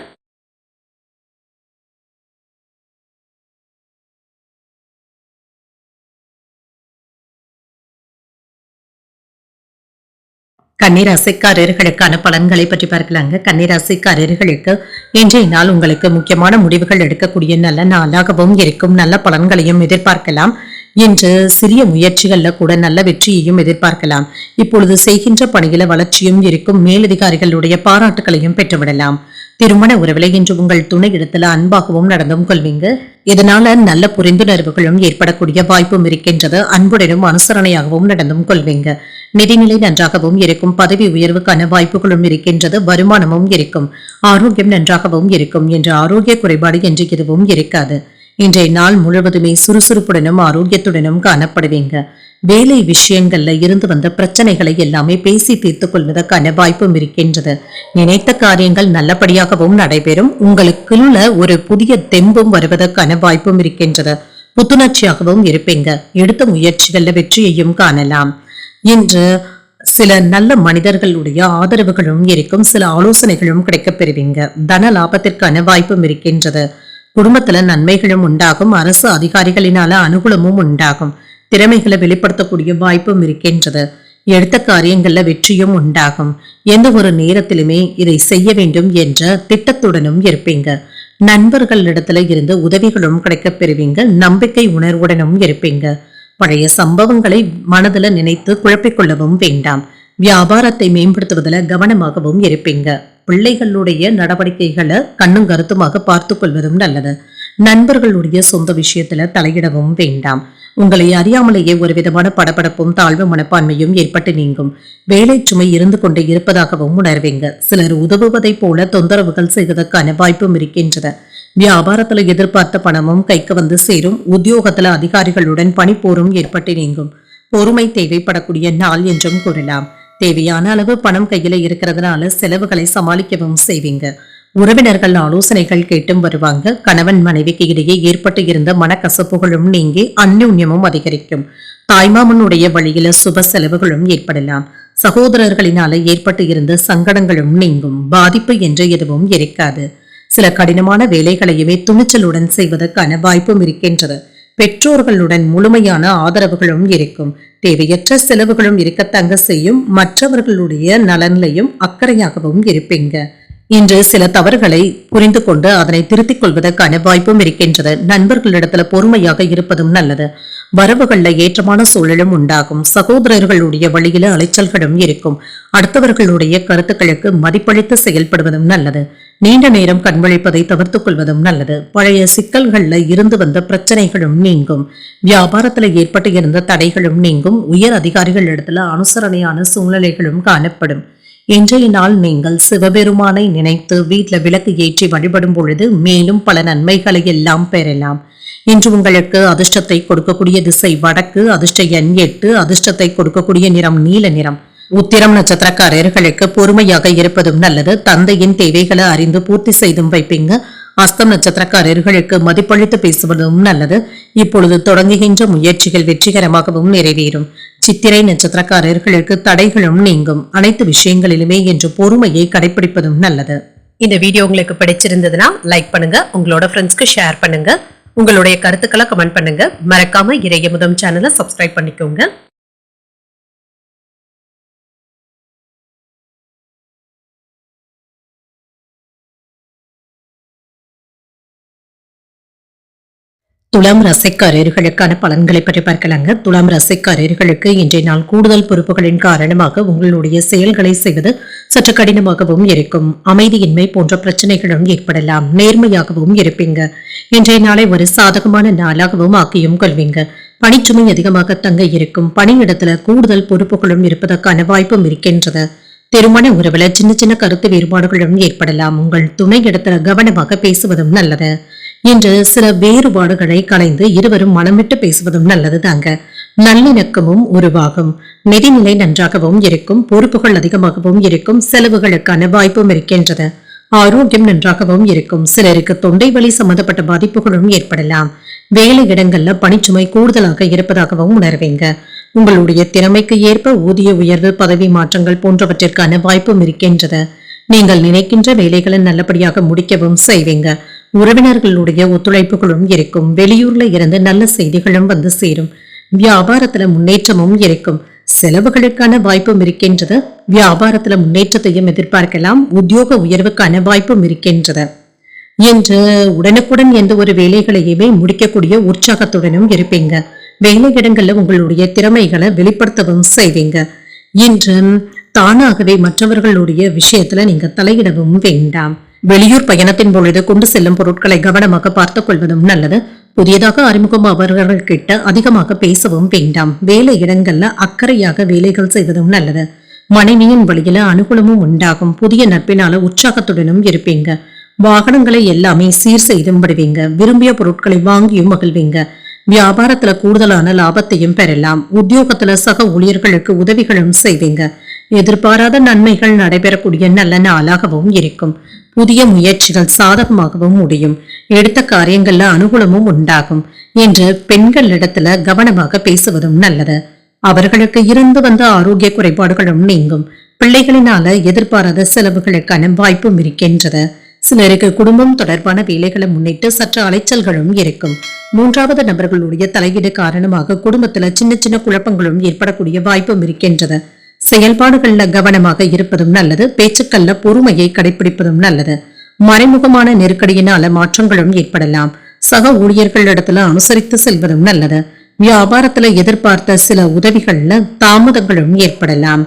கன்னிராசிக்காரர்களுக்கான பலன்களை பற்றி பார்க்கலாங்க. கன்னிராசிக்காரர்களுக்கு இன்றைய நாள் உங்களுக்கு முக்கியமான முடிவுகள் எடுக்கக்கூடிய நல்ல நாளாகவும் இருக்கும். நல்ல பலன்களையும் எதிர்பார்க்கலாம். இன்று சிறிய முயற்சிகள்ல கூட நல்ல வெற்றியையும் எதிர்பார்க்கலாம். இப்பொழுது செய்கின்ற பணியில வளர்ச்சியும் இருக்கும். மேலதிகாரிகளுடைய பாராட்டுகளையும் பெற்றுவிடலாம். திருமண உறவில இன்று உங்கள் துணை இடத்துல அன்பாகவும் நடந்தும் கொள்வீங்க. இதனால நல்ல புரிந்துணர்வுகளும் ஏற்படக்கூடிய வாய்ப்பும் இருக்கின்றது. அன்புடனும் அனுசரணையாகவும் நடந்தும் கொள்வீங்க. நிதிநிலை நன்றாகவும் இருக்கும். பதவி உயர்வுக்கான வாய்ப்புகளும் இருக்கின்றது. வருமானமும் இருக்கும். ஆரோக்கியம் நன்றாகவும் இருக்கும். என்ற ஆரோக்கிய குறைபாடு என்று எதுவும் இருக்காது. இன்றைய நாள் முழுவதுமே சுறுசுறுப்புடனும் ஆரோக்கியத்துடனும் காணப்படுவீங்க. வேலை விஷயங்கள்ல இருந்து வந்த பிரச்சனைகளை எல்லாமே பேசி தீர்த்துக் கொள்வதற்கான வாய்ப்பும் இருக்கின்றது. நினைத்த காரியங்கள் நல்லபடியாகவும் நடைபெறும். உங்களுக்குள்ள ஒரு புதிய தெம்பும் வருவதற்கான வாய்ப்பும் இருக்கின்றது. புத்துணர்ச்சியாகவும் இருப்பீங்க. எடுத்த முயற்சிகள்ல வெற்றியையும் காணலாம். இன்று சில நல்ல மனிதர்களுடைய ஆதரவுகளும் இருக்கும். சில ஆலோசனைகளும் கிடைக்கப் பெறுவீங்க. தன லாபத்திற்கான வாய்ப்பும் இருக்கின்றது. குடும்பத்துல நன்மைகளும் உண்டாகும். அரசு அதிகாரிகளினால அனுகூலமும் உண்டாகும். திறமைகளை வெளிப்படுத்தக்கூடிய வாய்ப்பும் இருக்கின்றது. எடுத்த காரியங்கள்ல வெற்றியும் உண்டாகும். எந்த ஒரு நேரத்திலுமே இதை செய்ய வேண்டும் என்ற திட்டத்துடனும் இருப்பீங்க. நண்பர்களிடத்துல இருந்து உதவிகளும் கிடைக்கப் பெறுவீங்க. நம்பிக்கை உணர்வுடனும் இருப்பீங்க. பழைய சம்பவங்களை மனதுல நினைத்து குழப்பிக்கொள்ளவும் வேண்டாம். வியாபாரத்தை மேம்படுத்துவதில் கவனமாகவும் இருப்பீங்க. பிள்ளைகளுடைய நடவடிக்கைகளை கண்ணும் கருத்துமாக பார்த்து கொள்வதும் நல்லது. நண்பர்களுடைய சொந்த விஷயத்துல தலையிடவும் வேண்டாம். உங்களை அறியாமலேயே ஒரு விதமான படபடப்பும் தாழ்வு மனப்பான்மையும் ஏற்பட்டு நீங்கும். வேலை சுமை இருந்து கொண்டு இருப்பதாகவும் உணர்வீங்க. சிலர் உதவுவதை போல தொந்தரவுகள் செய்வதற்கான வாய்ப்பும் இருக்கின்றது. வியாபாரத்துல எதிர்பார்த்த பணமும் கைக்கு வந்து சேரும். உத்தியோகத்துல அதிகாரிகளுடன் பணிப்போரும் ஏற்பட்டு நீங்கும். பொறுமை தேவைப்படக்கூடிய நாள் என்றும் கூறலாம். தேவையான அளவு பணம் கையில இருக்கிறதுனால செலவுகளை சமாளிக்கவும் செய்வீங்க. உறவினர்கள் ஆலோசனைகள் கேட்டும் வருவாங்க. கணவன் மனைவிக்கு இடையே ஏற்பட்டு இருந்த மனக்கசப்புகளும் நீங்கி அந்யோன்யமும் அதிகரிக்கும். தாய்மாமனுடைய வழியில சுப செலவுகளும் ஏற்படலாம். சகோதரர்களினால ஏற்பட்டு இருந்த சங்கடங்களும் நீங்கும். பாதிப்பு என்று எதுவும் இருக்காது. சில கடினமான வேலைகளையுமே துணிச்சலுடன் செய்வதற்கான வாய்ப்பும் இருக்கின்றது. பெற்றோர்களுடன் முழுமையான ஆதரவுகளும் இருக்கும். தேவையற்ற செலவுகளும் இருக்கத்தங்க செய்யும். மற்றவர்களுடைய நலன்லையும் அக்கறையாகவும் இருப்பீங்க. இன்று சில தவறுகளை புரிந்து கொண்டு அதனை திருத்திக் கொள்வதற்கான வாய்ப்பும் இருக்கின்றது. நண்பர்களிடத்துல பொறுமையாக இருப்பதும் நல்லது. வரவுகள்ல ஏற்றமான சூழலும் உண்டாகும். சகோதரர்களுடைய வழியில அலைச்சல்களும் இருக்கும். அடுத்தவர்களுடைய கருத்துக்களுக்கு மதிப்பளித்து செயல்படுவதும் நல்லது. நீண்ட நேரம் கண்வழிப்பதை தவிர்த்துக் கொள்வதும் நல்லது. பழைய சிக்கல்கள்ல இருந்து வந்த பிரச்சனைகளும் நீங்கும். வியாபாரத்துல ஏற்பட்டு இருந்த தடைகளும் நீங்கும். உயர் அதிகாரிகள் இடத்துல அனுசரணையான சூழ்நிலைகளும் காணப்படும். இன்றைய நாள் நீங்கள் சிவபெருமானை நினைத்து வீட்ல விளக்கு ஏற்றி வழிபடும் பொழுது மேலும் பல நன்மைகளை எல்லாம் பெறலாம். இன்று உங்களுக்கு அதிர்ஷ்டத்தை கொடுக்கக்கூடிய திசை வடக்கு, அதிர்ஷ்ட எண் 8, அதிர்ஷ்டத்தை கொடுக்கக்கூடிய நிறம் நீல நிறம். உத்திரம் நட்சத்திரக்காரர்களுக்கு பொறுமையாக இருப்பதும் நல்லது. தந்தையின் தேவைகளை அறிந்து பூர்த்தி செய்தும் வைப்பீங்க. அஸ்தம் நட்சத்திரக்காரர்களுக்கு மதிப்பளித்து பேசுவதும் நல்லது. இப்பொழுது தொடங்குகின்ற முயற்சிகள் வெற்றிகரமாகவும் நிறைவேறும். சித்திரை நட்சத்திரக்காரர்களுக்கு தடைகளும் நீங்கும். அனைத்து விஷயங்களிலுமே என்று பொறுமையை கடைபிடிப்பதும் நல்லது. இந்த வீடியோ உங்களுக்கு பிடிச்சிருந்ததுன்னா லைக் பண்ணுங்க, உங்களோட ஃப்ரெண்ட்ஸ்க்கு ஷேர் பண்ணுங்க, உங்களுடைய கருத்துக்களை கமெண்ட் பண்ணுங்க. மறக்காம இறையமுதம் சேனலை சப்ஸ்கிரைப் பண்ணிக்கோங்க. துலாம் ராசிக்காரர்களுக்கான பலன்களை பற்றி பார்க்கலாங்க. துலாம் ராசிக்காரர்களுக்கு இன்றைய நாள் கூடுதல் பொறுப்புகளின் காரணமாக உங்களுடைய செயல்களை செய்வது சற்று கடினமாகவும் இருக்கும். அமைதியின்மை போன்ற பிரச்சனைகளும் ஏற்படலாம். நேர்மையாகவும் இருப்பீங்க. இன்றைய நாளை ஒரு சாதகமான நாளாகவும் ஆக்கியும் கொள்வீங்க. பணிச்சுமை அதிகமாக தங்க இருக்கும். பணியிடத்துல கூடுதல் பொறுப்புகளும் இருப்பதற்கான வாய்ப்பும் இருக்கின்றது. திருமண உறவுல சின்ன சின்ன கருத்து வேறுபாடுகளும் ஏற்படலாம். உங்கள் துணை இடத்துல கவனமாக பேசுவதும் நல்லது. இன்று சில வேறுபாடுகளை களைந்து இருவரும் மனமிட்டு பேசுவதும் நல்லது தாங்க. நல்லிணக்கமும் உருவாகும். நிதிநிலை நன்றாகவும் இருக்கும். பொறுப்புகள் அதிகமாகவும் இருக்கும். செலவுகளுக்கான வாய்ப்பும் இருக்கின்றது. ஆரோக்கியம் நன்றாகவும் இருக்கும். சிலருக்கு தொண்டை வலி சம்பந்தப்பட்ட பாதிப்புகளும் ஏற்படலாம். வேலை இடங்கள்ல பணிச்சுமை கூடுதலாக இருப்பதாகவும் உணர்வீங்க. உங்களுடைய திறமைக்கு ஏற்ப ஊதிய உயர்வு, பதவி மாற்றங்கள் போன்றவற்றிற்கான வாய்ப்பும் இருக்கின்றது. நீங்கள் நினைக்கின்ற வேலைகளை நல்லபடியாக முடிக்கவும் செய்வீங்க. உறவினர்களுடைய ஒத்துழைப்புகளும் இருக்கும். வெளியூர்ல இருந்து நல்ல செய்திகளும் வந்து சேரும். வியாபாரத்துல முன்னேற்றமும் இருக்கும். செலவுகளுக்கான வாய்ப்பும் இருக்கின்றது. வியாபாரத்துல முன்னேற்றத்தையும் எதிர்பார்க்கலாம். உத்தியோக உயர்வுக்கான வாய்ப்பும் இருக்கின்றது. என்று உடனுக்குடன் எந்த ஒரு வேலைகளையுமே முடிக்கக்கூடிய உற்சாகத்துடனும் இருப்பீங்க. வேலையிடங்கள்ல உங்களுடைய திறமைகளை வெளிப்படுத்தவும் செய்வீங்க. இன்று தானாகவே மற்றவர்களுடைய விஷயத்துல நீங்க தலையிடவும் வேண்டாம். வெளியூர் பயணத்தின் பொழுது கொண்டு செல்லும் பொருட்களை கவனமாக பார்த்துக் கொள்வதும் நல்லது. புதியதாக அறிமுகமானவர்கள்கிட்ட அதிகமாக பேசவும் வேண்டாம். வேலை இடங்கள்ல அக்கறையாக வேலைகள் செய்வதும் நல்லது. மனைவியின் வழியில அனுகூலமும் உண்டாகும். புதிய நட்பினால உற்சாகத்துடனும் இருப்பீங்க. வாகனங்களை எல்லாமே சீர் செய்தும் விடுவீங்க. விரும்பிய பொருட்களை வாங்கியும் மகிழ்வீங்க. வியாபாரத்துல கூடுதலான லாபத்தையும் பெறலாம். உத்தியோகத்துல சக ஊழியர்களுக்கு உதவிகளும் செய்வீங்க. எதிர்பாராத நன்மைகள் நடைபெறக்கூடிய நல்ல நாளாகவும் இருக்கும். புதிய முயற்சிகள் சாதகமாகவும் முடியும். எடுத்த காரியங்கள்ல அனுகூலமும் உண்டாகும். என்று பெண்களிடத்துல கவனமாக பேசுவதும் நல்லது. அவர்களுக்கு இருந்து வந்த ஆரோக்கிய குறைபாடுகளும் நீங்கும். பிள்ளைகளினால எதிர்பாராத செலவுகளுக்கான வாய்ப்பும் இருக்கின்றது. சிலருக்கு குடும்பம் தொடர்பான வேலைகளை முன்னிட்டு சற்று அலைச்சல்களும் இருக்கும். மூன்றாவது நபர்களுடைய தலையீடு காரணமாக குடும்பத்துல சின்ன சின்ன குழப்பங்களும் ஏற்படக்கூடிய வாய்ப்பும் இருக்கின்றது. செயல்பாடுகள்ல கவனமாக இருப்பதும் நல்லது. பேச்சுக்கள்ல பொறுமையை கடைபிடிப்பதும் நல்லது. மறைமுகமான நெருக்கடியினால மாற்றங்களும் ஏற்படலாம். சக ஊழியர்களிடத்துல அனுசரித்து செல்வதும் நல்லது. வியாபாரத்துல எதிர்பார்த்த சில உதவிகள்ல தாமதங்களும் ஏற்படலாம்.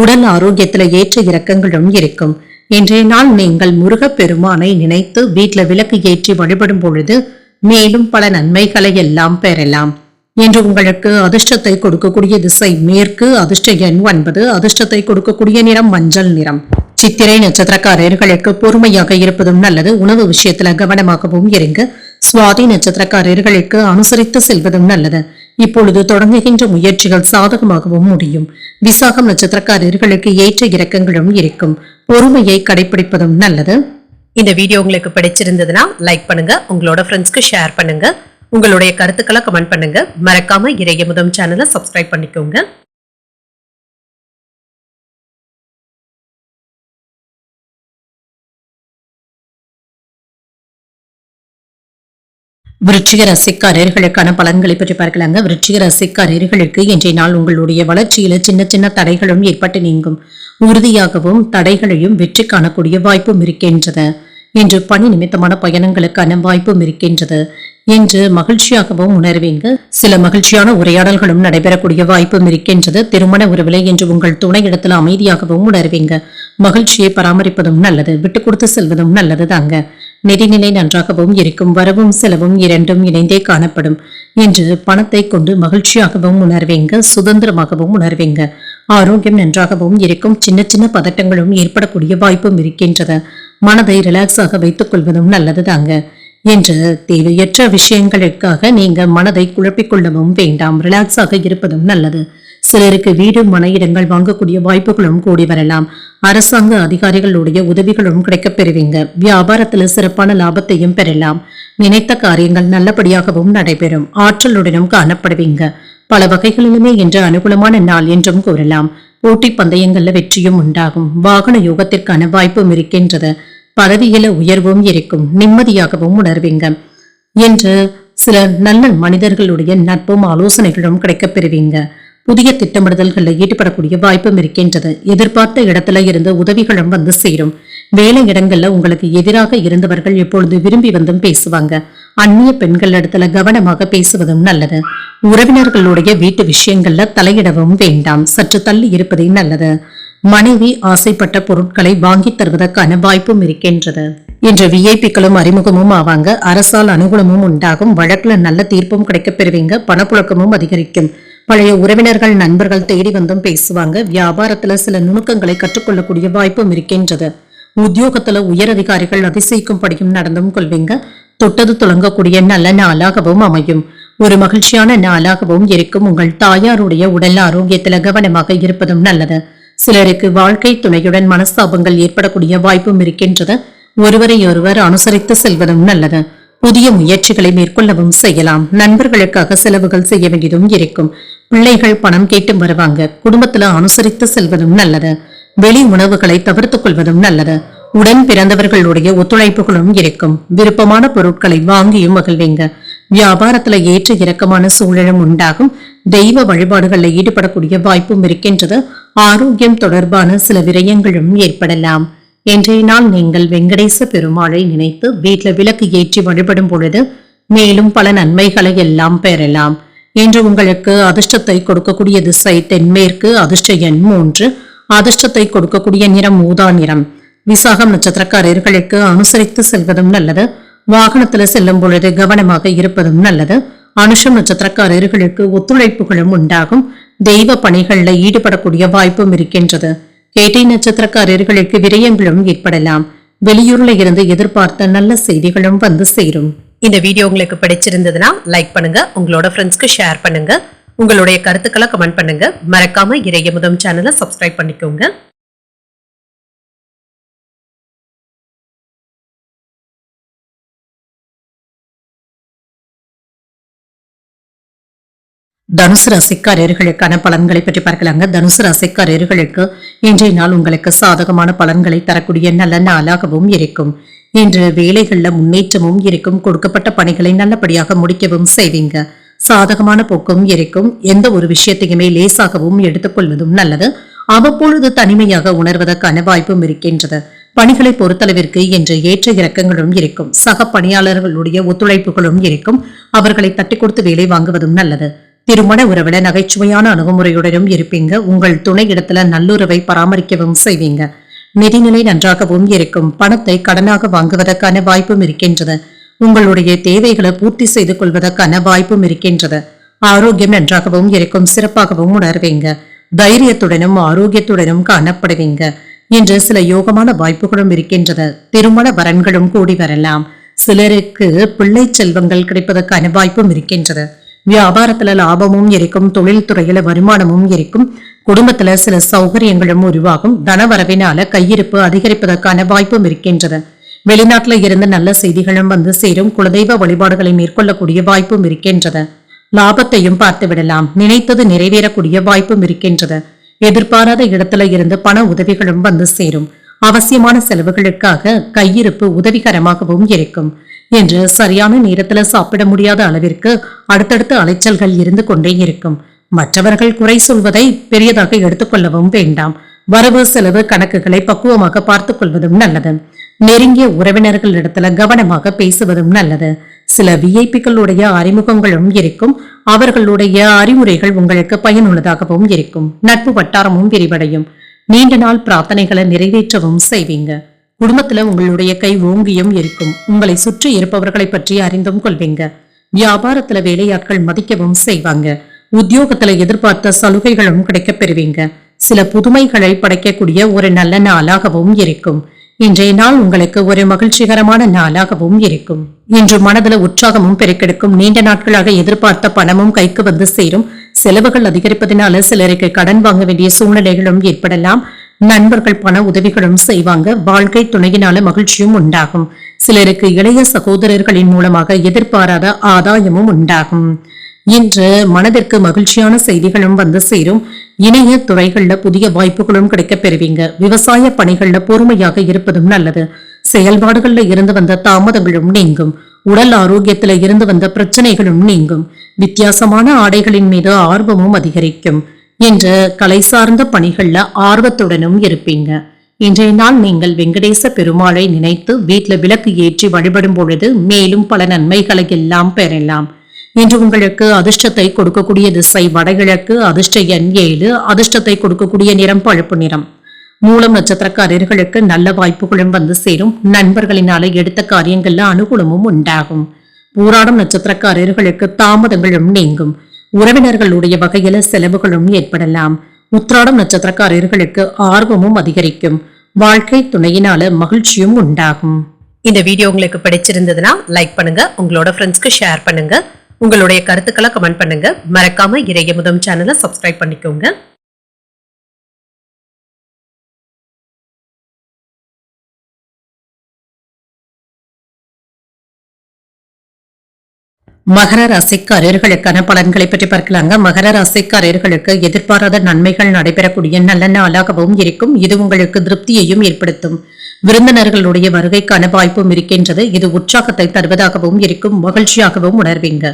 உடல் ஆரோக்கியத்துல ஏற்ற இறக்கங்களும் இருக்கும். இன்றைய நாள் நீங்கள் முருகப்பெருமானை நினைத்து வீட்டுல விளக்கு ஏற்றி வழிபடும் பொழுது மேலும் பல நன்மைகளை எல்லாம் பெறலாம். என்று உங்களுக்கு அதிர்ஷ்டத்தை கொடுக்கக்கூடிய திசை மேற்கு, அதிர்ஷ்ட எண் 9, அதிர்ஷ்டத்தை கொடுக்கக்கூடிய நிறம் மஞ்சள் நிறம். சித்திரை நட்சத்திரக்காரர்களுக்கு பொறுமையாக இருப்பதும் நல்லது. உணவு விஷயத்துல கவனமாகவும் இருங்க. சுவாதி நட்சத்திரக்காரர்களுக்கு அனுசரித்து செல்வதும் நல்லது. இப்பொழுது தொடங்குகின்ற முயற்சிகள் சாதகமாகவும் முடியும். விசாகம் நட்சத்திரக்காரர்களுக்கு ஏற்ற இறக்கங்களும் இருக்கும். பொறுமையை கடைபிடிப்பதும் நல்லது. இந்த வீடியோ உங்களுக்கு பிடிச்சிருந்ததுன்னா லைக் பண்ணுங்க, உங்களோட ஃப்ரெண்ட்ஸ்க்கு ஷேர் பண்ணுங்க, உங்களுடைய கருத்துக்களை கமெண்ட் பண்ணுங்க. மறக்காம இறையமுதம் சேனலை சப்ஸ்கிரைப் பண்ணிக்கோங்க. விருச்சிக ராசிக்காரர்களுக்கான பலன்களை பற்றி பார்க்கலாங்க. விருச்சிக ராசிக்காரர்களுக்கு இன்றைய நாள் உங்களுடைய வளர்ச்சியில சின்ன சின்ன தடைகளும் ஏற்பட்டு நீங்கும். உறுதியாகவும் தடைகளையும் வெற்றி காணக்கூடிய வாய்ப்பும் இருக்கின்றது. இன்று பணி நிமித்தமான பயணங்களுக்கான வாய்ப்பும் இருக்கின்றது. இன்று மகிழ்ச்சியாகவும் உணர்வீங்க. சில மகிழ்ச்சியான உரையாடல்களும் நடைபெறக்கூடிய வாய்ப்பும் இருக்கின்றது. திருமண உறவிலே இன்று உங்கள் துணை இடத்துல அமைதியாகவும் உணர்வீங்க. மகிழ்ச்சியை பராமரிப்பதும் நல்லது. விட்டு கொடுத்து செல்வதும் நல்லது தாங்க. நிதிநிலை நன்றாகவும் இருக்கும். வரவும் செலவும் இரண்டும் இணைந்தே காணப்படும். இன்று பணத்தை கொண்டு மகிழ்ச்சியாகவும் உணர்வீங்க. சுதந்திரமாகவும் உணர்வீங்க. ஆரோக்கியம் நன்றாகவும் இருக்கும். சின்ன சின்ன பதட்டங்களும் ஏற்படக்கூடிய வாய்ப்பும் இருக்கின்றது. மனதை ரிலாக்ஸாக வைத்துக் கொள்வதும் நல்லதுதாங்க. என்று தேவையற்ற விஷயங்களுக்காக நீங்க மனதை குழப்பிக் கொள்ளவும் வேண்டாம். ரிலாக்ஸாக இருப்பதும் நல்லது. சிலருக்கு வீடு மன இடங்கள் வாங்கக்கூடிய வாய்ப்புகளும் கூடி வரலாம். அரசாங்க அதிகாரிகளுடைய உதவிகளும் கிடைக்கப் பெறுவீங்க. வியாபாரத்தில் சிறப்பான லாபத்தையும் பெறலாம். நினைத்த காரியங்கள் நல்லபடியாகவும் நடைபெறும். ஆற்றலுடனும் காணப்படுவீங்க. பல வகைகளிலுமே இன்று அனுகூலமான நாள் என்றும் கூறலாம். போட்டி பந்தயங்கள்ல வெற்றியும் உண்டாகும். வாகன யோகத்திற்கான வாய்ப்பும் இருக்கின்றது. பதவியில உயர்வும் இருக்கும். நிம்மதியாகவும் உணர்வீங்க. என்று சில நல்ல மனிதர்களுடைய நட்பும் ஆலோசனைகளும் கிடைக்கப் பெறுவீங்க. புதிய திட்டமிடுதல்களில் ஈடுபடக்கூடிய வாய்ப்பும் இருக்கின்றது. எதிர்பார்த்த இடத்துல இருந்து உதவிகளும் வந்து சேரும். வேலை இடங்கள்ல உங்களுக்கு எதிராக இருந்தவர்கள் எப்பொழுது விரும்பி வந்தும் பேசுவாங்க. அந்நிய பெண்கள் இடத்துல கவனமாக பேசுவதும் நல்லது. உறவினர்களுடைய வீட்டு விஷயங்கள்ல தலையிடவும் வேண்டாம். சற்று தள்ளி இருப்பதே நல்லது. மனைவி ஆசைப்பட்ட பொருட்களை வாங்கி தருவதற்கான வாய்ப்பும் இருக்கின்றது. இன்று விஐபிக்களும் அறிமுகமும் ஆவாங்க. அரசால் அனுகூலமும் உண்டாகும். வழக்குல நல்ல தீர்ப்பும் கிடைக்கப் பெறுவீங்க. பணப்புழக்கமும் அதிகரிக்கும். பழைய உறவினர்கள் நண்பர்கள் தேடி வந்தும் பேசுவாங்க. வியாபாரத்துல சில நுணுக்கங்களை கற்றுக்கொள்ளக்கூடிய வாய்ப்பும் இருக்கின்றது. உத்தியோகத்துல உயர் அதிகாரிகள் அதிசயிக்கும்படியும் நடந்தும் கொள்வீங்க. தொட்டது துளங்கக்கூடிய நல்ல நாளாகவும் அமையும். ஒரு மகிழ்ச்சியான நாளாகவும் இருக்கும். உங்கள் தாயாருடைய உடல் ஆரோக்கியத்துல கவனமாக இருப்பதும் நல்லது. சிலருக்கு வாழ்க்கை துணையுடன் மனஸ்தாபங்கள் ஏற்படக்கூடிய வாய்ப்பும் இருக்கின்றது. ஒருவரை ஒருவர் அனுசரித்து செல்வதும் நல்லது. புதிய முயற்சிகளை மேற்கொள்ளவும் செய்யலாம். நண்பர்களுக்காக செலவுகள் செய்ய வேண்டியதும் இருக்கும். பிள்ளைகள் பணம் கேட்டு வருவாங்க. குடும்பத்துல அனுசரித்து செல்வதும் நல்லது. வெளி உணவுகளை தவிர்த்துக் கொள்வதும் நல்லது. உடன் பிறந்தவர்களுடைய ஒத்துழைப்புகளும் இருக்கும். விருப்பமான பொருட்களை வாங்கியும் மகிழ்வீங்க. வியாபாரத்துல ஏற்ற இறக்கமான சூழலும் உண்டாகும். தெய்வ வழிபாடுகளில் ஈடுபடக்கூடிய வாய்ப்பும் இருக்கின்றது. ஆரோக்கியம் தொடர்பான சில விரயங்களும் ஏற்படலாம். இன்றைய நாள் நீங்கள் வெங்கடேச பெருமாளை நினைத்து வீட்டுல விளக்கு ஏற்றி வழிபடும் பொழுது மேலும் பல நன்மைகளை எல்லாம் பெறலாம். இன்று உங்களுக்கு அதிர்ஷ்டத்தை கொடுக்கக்கூடிய திசை தென்மேற்கு. அதிர்ஷ்ட எண் 3. அதிர்ஷ்டத்தை கொடுக்கக்கூடிய நிறம் ஊதா நிறம். விசாகம் நட்சத்திரக்காரர்களுக்கு அனுசரித்து செல்வதும் நல்லது. வாகனத்துல செல்லும் பொழுது கவனமாக இருப்பதும் நல்லது. அனுஷம் நட்சத்திரக்காரர்களுக்கு ஒத்துழைப்புகளும் உண்டாகும். தெய்வ பணிகள்ல ஈடுபடக்கூடிய வாய்ப்பும் இருக்கின்றது. கேட்டை நட்சத்திரக்காரர்களுக்கு விரயங்களும் ஏற்படலாம். வெளியூர்ல இருந்து எதிர்பார்த்த நல்ல செய்திகளும் வந்து சேரும். இந்த வீடியோ உங்களுக்கு பிடிச்சிருந்ததுன்னா லைக் பண்ணுங்க. உங்களோட ஃப்ரெண்ட்ஸ்க்கு ஷேர் பண்ணுங்க. உங்களுடைய கருத்துக்களை கமெண்ட் பண்ணுங்க. மறக்காம இறையமுதம் சேனலை சப்ஸ்கிரைப் பண்ணிக்கோங்க. தனுசு ராசிக்காரர்களுக்கான பலன்களை பற்றி பார்க்கலாங்க. தனுசு ராசிக்காரர்களுக்கு இன்றைய நாள் உங்களுக்கு சாதகமான பலன்களை தரக்கூடிய நல்ல நாளாகவும் இருக்கும். இன்று வேலைகள்ல முன்னேற்றமும் இருக்கும். கொடுக்கப்பட்ட பணிகளை நல்லபடியாக முடிக்கவும் செய்வீங்க. சாதகமான போக்கும் இருக்கும். எந்த ஒரு விஷயத்தையுமே லேசாகவும் எடுத்துக்கொள்வதும் நல்லது. அவ்வப்பொழுது தனிமையாக உணர்வதற்கான வாய்ப்பும் இருக்கின்றது. பணிகளை பொறுத்தளவிற்கு இன்று ஏற்ற இறக்கங்களும் இருக்கும். சக பணியாளர்களுடைய ஒத்துழைப்புகளும் இருக்கும். அவர்களை தட்டி கொடுத்து வேலை வாங்குவதும் நல்லது. திருமண உறவுல நகைச்சுவையான அணுகுமுறையுடனும் இருப்பீங்க. உங்கள் துணை இடத்துல நல்லுறவை பராமரிக்கவும் செய்வீங்க. நிதிநிலை நன்றாகவும் இருக்கும். பணத்தை கடனாக வாங்குவதற்கான வாய்ப்பும் இருக்கின்றது. உங்களுடைய தேவைகளை பூர்த்தி செய்து கொள்வதற்கான வாய்ப்பும் இருக்கின்றது. ஆரோக்கியம் நன்றாகவும் இருக்கும். சிறப்பாகவும் உணர்வீங்க. தைரியத்துடனும் ஆரோக்கியத்துடனும் காணப்படுவீங்க. இன்று சில யோகமான வாய்ப்புகளும் இருக்கின்றது. திருமண வரன்களும் கூடி வரலாம். சிலருக்கு பிள்ளை செல்வங்கள் கிடைப்பதற்கான வாய்ப்பும் இருக்கின்றது. வியாபாரத்துல லாபமும் இருக்கும். தொழில் துறையில வருமானமும் இருக்கும். குடும்பத்துல சில சௌகரியங்களும் உருவாகும். தனவரவினால கையிருப்பு அதிகரிப்பதற்கான வாய்ப்பும் இருக்கின்றது. வெளிநாட்டுல இருந்து நல்ல செய்திகளும் வந்து சேரும். குலதெய்வ வழிபாடுகளை மேற்கொள்ளக்கூடிய வாய்ப்பும் இருக்கின்றது. லாபத்தையும் பார்த்து விடலாம். நினைத்தது நிறைவேறக்கூடிய வாய்ப்பும் இருக்கின்றது. எதிர்பாராத இடத்துல இருந்து பண உதவிகளும் வந்து சேரும். அவசியமான செலவுகளுக்காக கையிருப்பு உதவிகரமாகவும் இருக்கும். என்று சரியான நேரத்துல சாப்பிட முடியாத அளவிற்கு அடுத்தடுத்த அலைச்சல்கள் இருந்து கொண்டே இருக்கும். மற்றவர்கள் குறை சொல்வதை பெரியதாக எடுத்துக்கொள்ளவும் வேண்டாம். வரவு செலவு கணக்குகளை பக்குவமாக பார்த்துக் கொள்வதும் நல்லது. நெருங்கிய உறவினர்கள் இடத்துல கவனமாக பேசுவதும் நல்லது. சில விஐபிக்களுடைய அறிமுகங்களும் இருக்கும். அவர்களுடைய அறிவுரைகள் உங்களுக்கு பயனுள்ளதாகவும் இருக்கும். நட்பு வட்டாரமும் விரிவடையும். நீண்ட நாள் பிரார்த்தனைகளை நிறைவேற்றவும் செய்வீங்க. குடும்பத்துல உங்களுடைய கை ஓங்கியும் இருக்கும். உங்களை சுற்றி இருப்பவர்களை பற்றி அறிந்தும் கொள்வீங்க. வியாபாரத்துல வேலையாட்கள் மதிக்கவும் செய்வாங்க. உத்தியோகத்துல எதிர்பார்த்த சலுகைகளும் கிடைக்கப் பெறுவீங்க. சில புதுமைகளை படைக்கக்கூடிய ஒரு நல்ல நாளாகவும் இருக்கும். இன்றைய நாள் உங்களுக்கு ஒரு மகிழ்ச்சிகரமான நாளாகவும் இருக்கும். இன்று மனதில் உற்சாகமும் பெருக்கெடுக்கும். நீண்ட நாட்களாக எதிர்பார்த்த பணமும் கைக்கு வந்து சேரும். செலவுகள் அதிகரிப்பதனால சிலருக்கு கடன் வாங்க வேண்டிய சூழ்நிலைகளும் ஏற்படலாம். நண்பர்கள் பண உதவிகளும் செய்வாங்க. வாழ்க்கை துணையினால மகிழ்ச்சியும் உண்டாகும். சிலருக்கு இளைய சகோதரர்களின் மூலமாக எதிர்பாராத ஆதாயமும் உண்டாகும். இன்று மனதிற்கு மகிழ்ச்சியான செய்திகளும் வந்து சேரும். இணைய துறைகள்ல புதிய வாய்ப்புகளும் கிடைக்க பெறுவீங்க. விவசாய பணிகள்ல பொறுமையாக இருப்பதும் நல்லது. செயல்பாடுகள்ல இருந்து வந்த தாமதங்களும் நீங்கும். உடல் ஆரோக்கியத்துல இருந்து வந்த பிரச்சனைகளும் நீங்கும். வித்தியாசமான ஆடைகளின் மீது ஆர்வமும் அதிகரிக்கும். இன்று கலை சார்ந்த பணிகள்ல ஆர்வத்துடனும் இருப்பீங்க. இன்றைய நாள் நீங்கள் வெங்கடேச பெருமாளை நினைத்து வீட்டுல விளக்கு ஏற்றி வழிபடும் பொழுது மேலும் பல நன்மைகளை எல்லாம் பெறலாம். இன்று உங்களுக்கு அதிர்ஷ்டத்தை கொடுக்கக்கூடிய திசை வடகிழக்கு. அதிர்ஷ்ட எண் 7. அதிர்ஷ்டத்தை கொடுக்கக்கூடிய நிறம் பழுப்பு நிறம். மூலம் நட்சத்திரக்காரர்களுக்கு நல்ல வாய்ப்புகளும் வந்து சேரும். நண்பர்களினால எடுத்த காரியங்கள்ல அனுகூலமும் உண்டாகும். பூராடம் நட்சத்திரக்காரர்களுக்கு தாமதங்களும் நீங்கும். உறவினர்களுடைய வகையில செலவுகளும் ஏற்படலாம். உத்திராடம் நட்சத்திரக்காரர்களுக்கு ஆர்வமும் அதிகரிக்கும். வாழ்க்கை துணையினால மகிழ்ச்சியும் உண்டாகும். இந்த வீடியோ உங்களுக்கு பிடிச்சிருந்ததுன்னா லைக் பண்ணுங்க, உங்களோட ஃப்ரெண்ட்ஸ்க்கு ஷேர் பண்ணுங்க, உங்களுடைய கருத்துக்களை கமெண்ட் பண்ணுங்க. மறக்காம இறையமுதம் சேனலை சப்ஸ்கிரைப் பண்ணிக்கோங்க. மகர ராசிக்காரர்களுக்கான பலன்களை பற்றி பார்க்கலாங்க. மகர ராசிக்காரர்களுக்கு எதிர்பாராத நன்மைகள் நடைபெறக்கூடிய நல்ல நாளாகவும் இருக்கும். இது உங்களுக்கு திருப்தியையும் ஏற்படுத்தும். விருந்தினர்களுடைய வருகைக்கான வாய்ப்பும் இருக்கின்றது. இது உற்சாகத்தை தருவதாகவும் இருக்கும். மகிழ்ச்சியாகவும் உணர்வீங்க.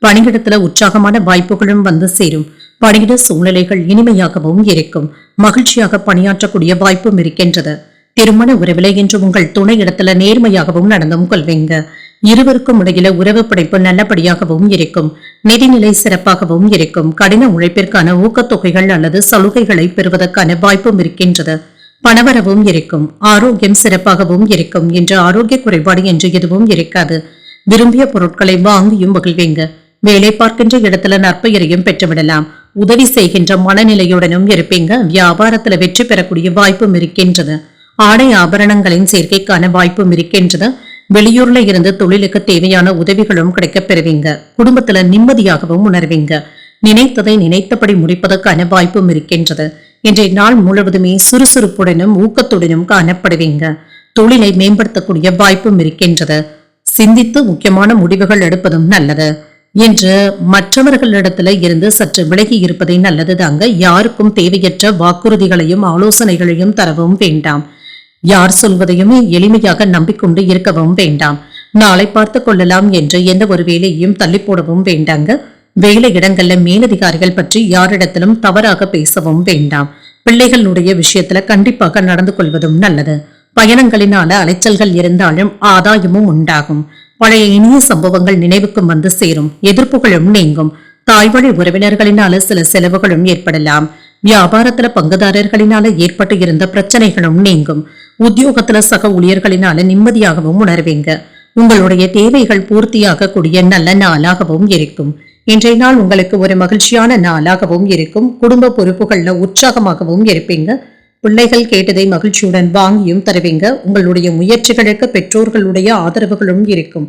பணியிடத்துல உற்சாகமான வாய்ப்புகளும் வந்து சேரும். பணியிட சூழ்நிலைகள் இனிமையாகவும் இருக்கும். மகிழ்ச்சியாக பணியாற்றக்கூடிய வாய்ப்பும் இருக்கின்றது. திருமண உறவில இன்று உங்கள் துணை இடத்துல நேர்மையாகவும் நடந்தும் கொள்வீங்க. இருவருக்கும் இடையில உறவு பிணைப்பு நல்லபடியாகவும் இருக்கும். நிதிநிலை சிறப்பாகவும் இருக்கும். கடின உழைப்பிற்கான ஊக்கத்தொகைகள் அல்லது சலுகைகளை பெறுவதற்கான வாய்ப்பும் இருக்கின்றது. பணவரவும் இருக்கும். ஆரோக்கியம் சிறப்பாகவும் இருக்கும். இன்று ஆரோக்கிய குறைபாடு என்று எதுவும் இருக்காது. விரும்பிய பொருட்களை வாங்கியும் மகிழ்வீங்க. வேலை பார்க்கின்ற இடத்துல நற்பெயரையும் பெற்றுவிடலாம். உதவி செய்கின்ற மனநிலையுடனும் இருப்பீங்க. வியாபாரத்துல வெற்றி பெறக்கூடிய வாய்ப்பும் இருக்கின்றது. ஆடை ஆபரணங்களின் சேர்க்கைக்கான வாய்ப்பும் இருக்கின்றது. வெளியூர்ல இருந்து தொழிலுக்கு தேவையான உதவிகளும் கிடைக்கப் பெறுவீங்க. குடும்பத்துல நிம்மதியாகவும் உணர்வீங்க. நினைத்ததை நினைத்தபடி முடிப்பதற்கான வாய்ப்பும் இருக்கின்றது. இன்றைய நாள் முழுவதுமே சுறுசுறுப்புடனும் ஊக்கத்துடனும் காணப்படுவீங்க. தொழிலை மேம்படுத்தக்கூடிய வாய்ப்பும் இருக்கின்றது. சிந்தித்து முக்கியமான முடிவுகள் எடுப்பதும் நல்லது. இன்று மற்றவர்களிடத்துல இருந்து சற்று விலகி இருப்பதை நல்லது தாங்க. யாருக்கும் தேவையற்ற வாக்குறுதிகளையும் ஆலோசனைகளையும் தரவும் வேண்டாம். யார் சொல்வதையுமே எளிமையாக நம்பிக்கொண்டு இருக்கவும் வேண்டாம். நாளை பார்த்து கொள்ளலாம் என்று எந்த ஒரு வேலையையும் தள்ளி போடவும் வேண்டாங்க. வேலை இடங்கள்ல மேலதிகாரிகள் பற்றி யாரிடத்திலும் தவறாக பேசவும் வேண்டாம். பிள்ளைகளுடைய விஷயத்துல கண்டிப்பாக நடந்து கொள்வதும் நல்லது. பயணங்களினால அலைச்சல்கள் இருந்தாலும் ஆதாயமும் உண்டாகும். பழைய இனிய சம்பவங்கள் நினைவுக்கும் வந்து சேரும். எதிர்ப்புகளும் நீங்கும். தாய்வழி உறவினர்களினால சில செலவுகளும் ஏற்படலாம். வியாபாரத்துல பங்குதாரர்களினால ஏற்பட்டு இருந்த பிரச்சனைகளும் நீங்கும். உத்தியோகத்துல சக ஊழியர்களினால நிம்மதியாகவும் உணர்வீங்க. உங்களுடைய தேவைகள் பூர்த்தியாக கூடிய நல்ல நாளாகவும் இருக்கும். இன்றைய நாள் உங்களுக்கு ஒரு மகிழ்ச்சியான நாளாகவும் இருக்கும். குடும்ப பொறுப்புகள்ல உற்சாகமாகவும் இருப்பீங்க. பிள்ளைகள் கேட்டதை மகிழ்ச்சியுடன் வாங்கியும் தருவீங்க. உங்களுடைய முயற்சிகளுக்கு பெற்றோர்களுடைய ஆதரவுகளும் இருக்கும்.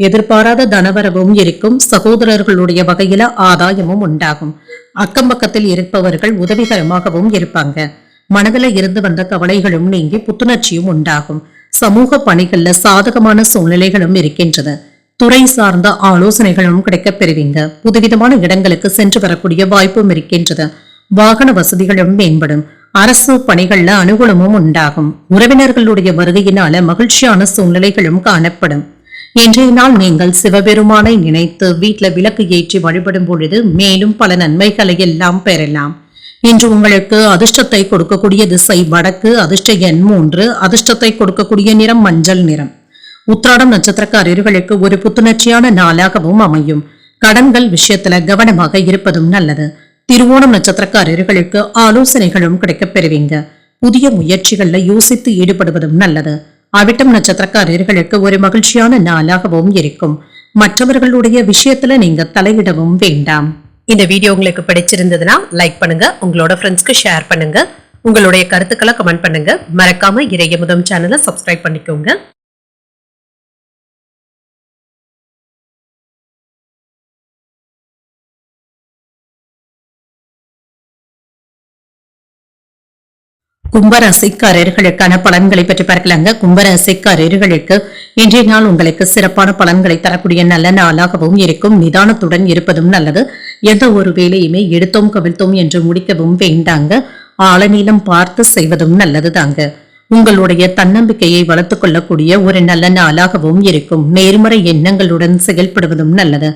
எதிர்பாராத தனவரவும் இருக்கும். சகோதரர்களுடைய வகையில ஆதாயமும் உண்டாகும். அக்கம் பக்கத்தில் இருப்பவர்கள் உதவிகரமாகவும் இருப்பாங்க. மனதில இருந்து வந்த கவலைகளும் நீங்கி புத்துணர்ச்சியும் உண்டாகும். சமூக பணிகள்ல சாதகமான சூழ்நிலைகளும் இருக்கின்றது. துறை சார்ந்த ஆலோசனைகளும் கிடைக்கப் பெறுவீங்க. புதுவிதமான இடங்களுக்கு சென்று வரக்கூடிய வாய்ப்பும் இருக்கின்றது. வாகன வசதிகளும் மேம்படும். அரசு பணிகள்ல அனுகூலமும் உண்டாகும். உறவினர்களுடைய வருகையினால மகிழ்ச்சியான சூழ்நிலைகளும் காணப்படும். இன்றைய நாள் நீங்கள் சிவபெருமானை நினைத்து வீட்டுல விளக்கு ஏற்றி வழிபடும் பொழுது மேலும் பல நன்மைகளை எல்லாம் பெறலாம். இன்று உங்களுக்கு அதிர்ஷ்டத்தை கொடுக்கக்கூடிய திசை வடக்கு. அதிர்ஷ்ட எண் 3. அதிர்ஷ்டத்தை கொடுக்கக்கூடிய நிறம் மஞ்சள் நிறம். உத்திராடம் நட்சத்திரக்காரர்களுக்கு ஒரு புத்துணர்ச்சியான நாளாகவும் அமையும். கடன்கள் விஷயத்துல கவனமாக இருப்பதும் நல்லது. திருவோணம் நட்சத்திரக்காரர்களுக்கு ஆலோசனைகளும் கிடைக்கப் பெறுவீங்க. புதிய முயற்சிகள்ல யோசித்து ஈடுபடுவதும் நல்லது. அவிட்டம் நட்சத்திரக்காரர்களுக்கு ஒரு மகிழ்ச்சியான நாளாகவும் இருக்கும். மற்றவர்களுடைய விஷயத்துல நீங்க தலையிடவும் வேண்டாம். இந்த வீடியோ உங்களுக்கு பிடிச்சிருந்ததுன்னா லைக் பண்ணுங்க, உங்களோட ஃப்ரெண்ட்ஸ்க்கு ஷேர் பண்ணுங்க, உங்களுடைய கருத்துக்களை கமெண்ட் பண்ணுங்க. மறக்காம இறையமுதம் சேனலை சப்ஸ்கிரைப் பண்ணிக்கோங்க. கும்பராசிக்காரர்களுக்கான பலன்களை பற்றி பார்க்கலாங்க. கும்பராசிக்காரர்களுக்கு இன்றைய நாள் உங்களுக்கு சிறப்பான பலன்களை தரக்கூடிய நல்ல நாளாகவும் இருக்கும். நிதானத்துடன் இருப்பதும் நல்லது. எந்த ஒரு வேலையுமே எடுத்தோம் கவிழ்த்தோம் என்று முடிக்கவும் வேண்டாங்க. ஆழநீளம் பார்த்து செய்வதும் நல்லது தாங்க. உங்களுடைய தன்னம்பிக்கையை வளர்த்துக் கொள்ளக்கூடிய ஒரு நல்ல நாளாகவும் இருக்கும். நேர்மறை எண்ணங்களுடன் செயல்படுவதும் நல்லது.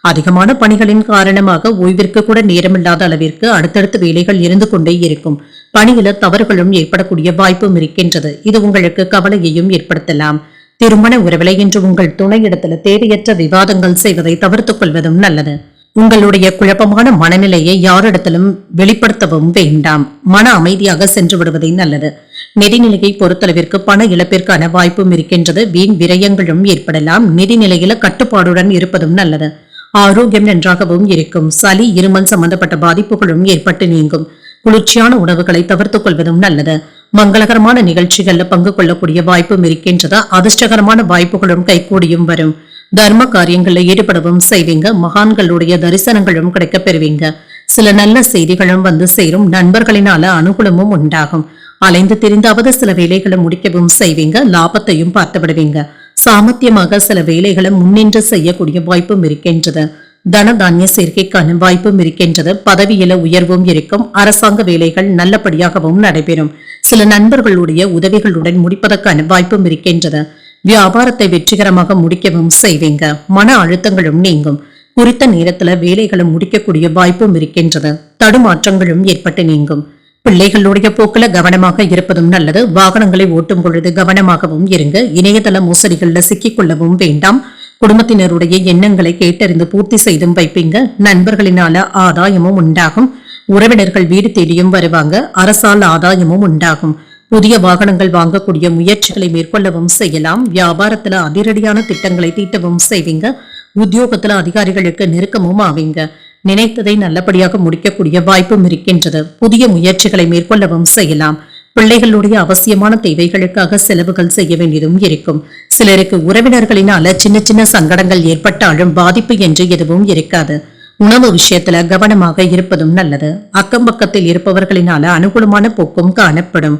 அதிகமான பணிகளின் காரணமாக ஓய்விற்கு கூட நேரமில்லாத அளவிற்கு அடுத்தடுத்த வேலைகள் இருந்து கொண்டே இருக்கும். பணியில தவறுகளும் ஏற்படக்கூடிய வாய்ப்பும் இருக்கின்றது. இது உங்களுக்கு கவலையையும் ஏற்படுத்தலாம். திருமண உறவிலை என்று உங்கள் துணையிடத்துல தேவையற்ற விவாதங்கள் செய்வதை தவிர்த்துக் கொள்வதும் நல்லது. உங்களுடைய குழப்பமான மனநிலையை யாரிடத்திலும் வெளிப்படுத்தவும் வேண்டாம். மன அமைதியாக சென்று விடுவதை நல்லது. நிதிநிலையை பொறுத்தளவிற்கு பண இழப்பிற்கான வாய்ப்பும் இருக்கின்றது. வீண் விரயங்களும் ஏற்படலாம். நிதிநிலையில கட்டுப்பாடுடன் இருப்பதும் நல்லது. ஆரோக்கியம் நன்றாகவும் இருக்கும். சளி இருமல் சம்பந்தப்பட்ட பாதிப்புகளும் ஏற்பட்டு நீங்கும். குளிர்ச்சியான உணவுகளை தவிர்த்துக் கொள்வதும் நல்லது. மங்களகரமான நிகழ்ச்சிகள்ல பங்கு கொள்ளக்கூடிய வாய்ப்பும் இருக்கின்றது. அதிர்ஷ்டகரமான வாய்ப்புகளும் கைகூடியும் வரும். தர்ம காரியங்களில் ஈடுபடவும் செய்வீங்க. மகான்களுடைய தரிசனங்களும் கிடைக்க பெறுவீங்க. சில நல்ல செய்திகளும் வந்து சேரும். நண்பர்களினால அனுகூலமும் உண்டாகும். அலைந்து திரிந்தாவது சில வேலைகளை முடிக்கவும் செய்வீங்க. லாபத்தையும் பார்த்து விடுவீங்க. சாமர்த்தியமாக சில வேலைகளை முன்னின்று செய்யக்கூடிய வாய்ப்பும் இருக்கின்றது. தனதானிய சேர்க்கைக்கான வாய்ப்பும் இருக்கின்றது. பதவியில உயர்வும் இருக்கும். அரசாங்க வேலைகள் நல்லபடியாகவும் நடைபெறும். சில நண்பர்களுடைய உதவிகளுடன் முடிப்பதற்கான வாய்ப்பும் இருக்கின்றது. வியாபாரத்தை வெற்றிகரமாக முடிக்கவும் செய்வீங்க. மன அழுத்தங்களும் நீங்கும். குறித்த நேரத்துல வேலைகளை முடிக்கக்கூடிய வாய்ப்பும் இருக்கின்றது. தடுமாற்றங்களும் ஏற்பட்டு நீங்கும். பிள்ளைகளுடைய போக்குல கவனமாக இருப்பதும் நல்லது. வாகனங்களை ஓட்டும் பொழுது கவனமாகவும் இருங்க. இணையதள மோசடிகள்ல சிக்கிக் கொள்ளவும் வேண்டாம். குடும்பத்தினருடைய எண்ணங்களை கேட்டறிந்து பூர்த்தி செய்தும் வைப்பீங்க. நண்பர்களினால ஆதாயமும் உண்டாகும். உறவினர்கள் வீடு தேடியும் வருவாங்க. அரசால் ஆதாயமும் உண்டாகும். புதிய வாகனங்கள் வாங்கக்கூடிய முயற்சிகளை மேற்கொள்ளவும் செய்யலாம். வியாபாரத்துல அதிரடியான திட்டங்களை தீட்டவும் செய்வீங்க. உத்தியோகத்துல அதிகாரிகளுக்கு நெருக்கமும் ஆவீங்க. நினைத்ததை நல்லபடியாக முடிக்கக்கூடிய வாய்ப்பும் இருக்கின்றது. புதிய முயற்சிகளை மேற்கொள்ளவும் செய்யலாம். பிள்ளைகளுடைய அவசியமான தேவைகளுக்காக செலவுகள் செய்ய வேண்டியதும் இருக்கும். சிலருக்கு உறவினர்களினால சின்ன சின்ன சங்கடங்கள் ஏற்பட்டாலும் பாதிப்பு என்று எதுவும் இருக்காது. உணவு விஷயத்துல கவனமாக இருப்பதும் நல்லது. அக்கம் பக்கத்தில் இருப்பவர்களினால அனுகூலமான போக்கும் காணப்படும்.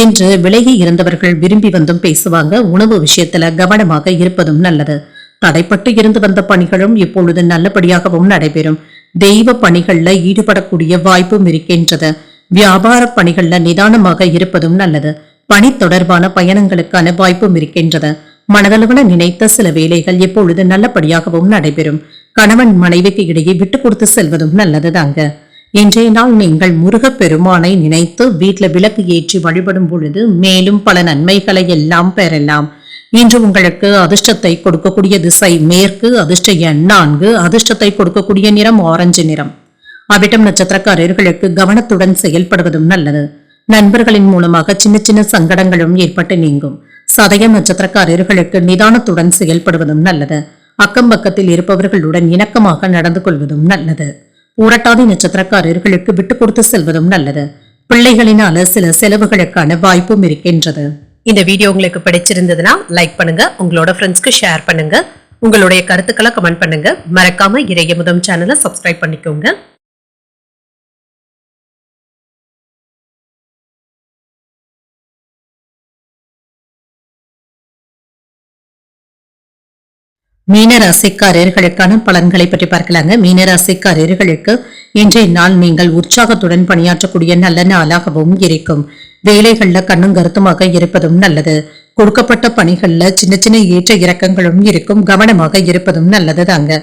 இன்று விலகி இருந்தவர்கள் விரும்பி வந்தும் பேசுவாங்க. உணவு விஷயத்துல கவனமாக இருப்பதும் நல்லது. தடைப்பட்டு இருந்து வந்த பணிகளும் இப்பொழுது நல்லபடியாகவும் நடைபெறும். தெய்வ பணிகள்ல ஈடுபடக்கூடிய வாய்ப்பும் இருக்கின்றது. வியாபார பணிகள்ல நிதானமாக இருப்பதும் நல்லது. பணி தொடர்பான பயணங்களுக்கான வாய்ப்பும் இருக்கின்றது. மனதளவுல நினைத்த சில வேலைகள் இப்பொழுது நல்லபடியாகவும் நடைபெறும். கணவன் மனைவிக்கு இடையே விட்டு கொடுத்து செல்வதும் நல்லது தாங்க. இன்றைய நாள் நீங்கள் முருகப் பெருமானை நினைத்து வீட்டுல விளக்கு ஏற்றி வழிபடும் பொழுது மேலும் பல நன்மைகளை எல்லாம் பெறலாம். இன்று உங்களுக்கு அதிர்ஷ்டத்தை கொடுக்கக்கூடிய திசை மேற்கு. அதிர்ஷ்ட எண் 4. அதிர்ஷ்டத்தை கொடுக்கக்கூடிய நிறம் ஆரஞ்சு நிறம். அவிட்டம் நட்சத்திரக்காரர்களுக்கு கவனத்துடன் செயல்படுவதும் நல்லது. நண்பர்களின் மூலமாக சின்ன சின்ன சங்கடங்களும் ஏற்பட்டு நீங்கும். சதயம் நட்சத்திரக்காரர்களுக்கு நிதானத்துடன் செயல்படுவதும் நல்லது. அக்கம் பக்கத்தில் இருப்பவர்களுடன் இணக்கமாக நடந்து கொள்வதும் நல்லது. புரட்டாதி நட்சத்திரக்காரர்களுக்கு விட்டு கொடுத்து செல்வதும் நல்லது. பிள்ளைகளினால சில செலவுகளுக்கான வாய்ப்பும் இருக்கின்றது. இந்த வீடியோ உங்களுக்கு பிடிச்சிருந்ததுன்னா லைக் பண்ணுங்க, உங்களோட ஃப்ரெண்ட்ஸ்க்கு ஷேர் பண்ணுங்க, உங்களுடைய கருத்துக்களை கமெண்ட் பண்ணுங்க. மறக்காம இறையமுதம் சேனலை சப்ஸ்கிரைப் பண்ணிக்கோங்க. மீனராசிக்காரர்களுக்கான பலன்களை பற்றி பார்க்கலாங்க. மீனராசிக்காரர்களுக்கு இன்றைய நாள் நீங்கள் உற்சாகத்துடன் பணியாற்றக்கூடிய நல்ல நாளாகவும் இருக்கும். வேலைகள்ல கண்ணும் கருத்துமாக இருப்பதும் நல்லது. கொடுக்கப்பட்ட பணிகள்ல சின்ன சின்ன ஏற்ற இறக்கங்களும் இருக்கும். கவனமாக இருப்பதும் நல்லது தாங்க.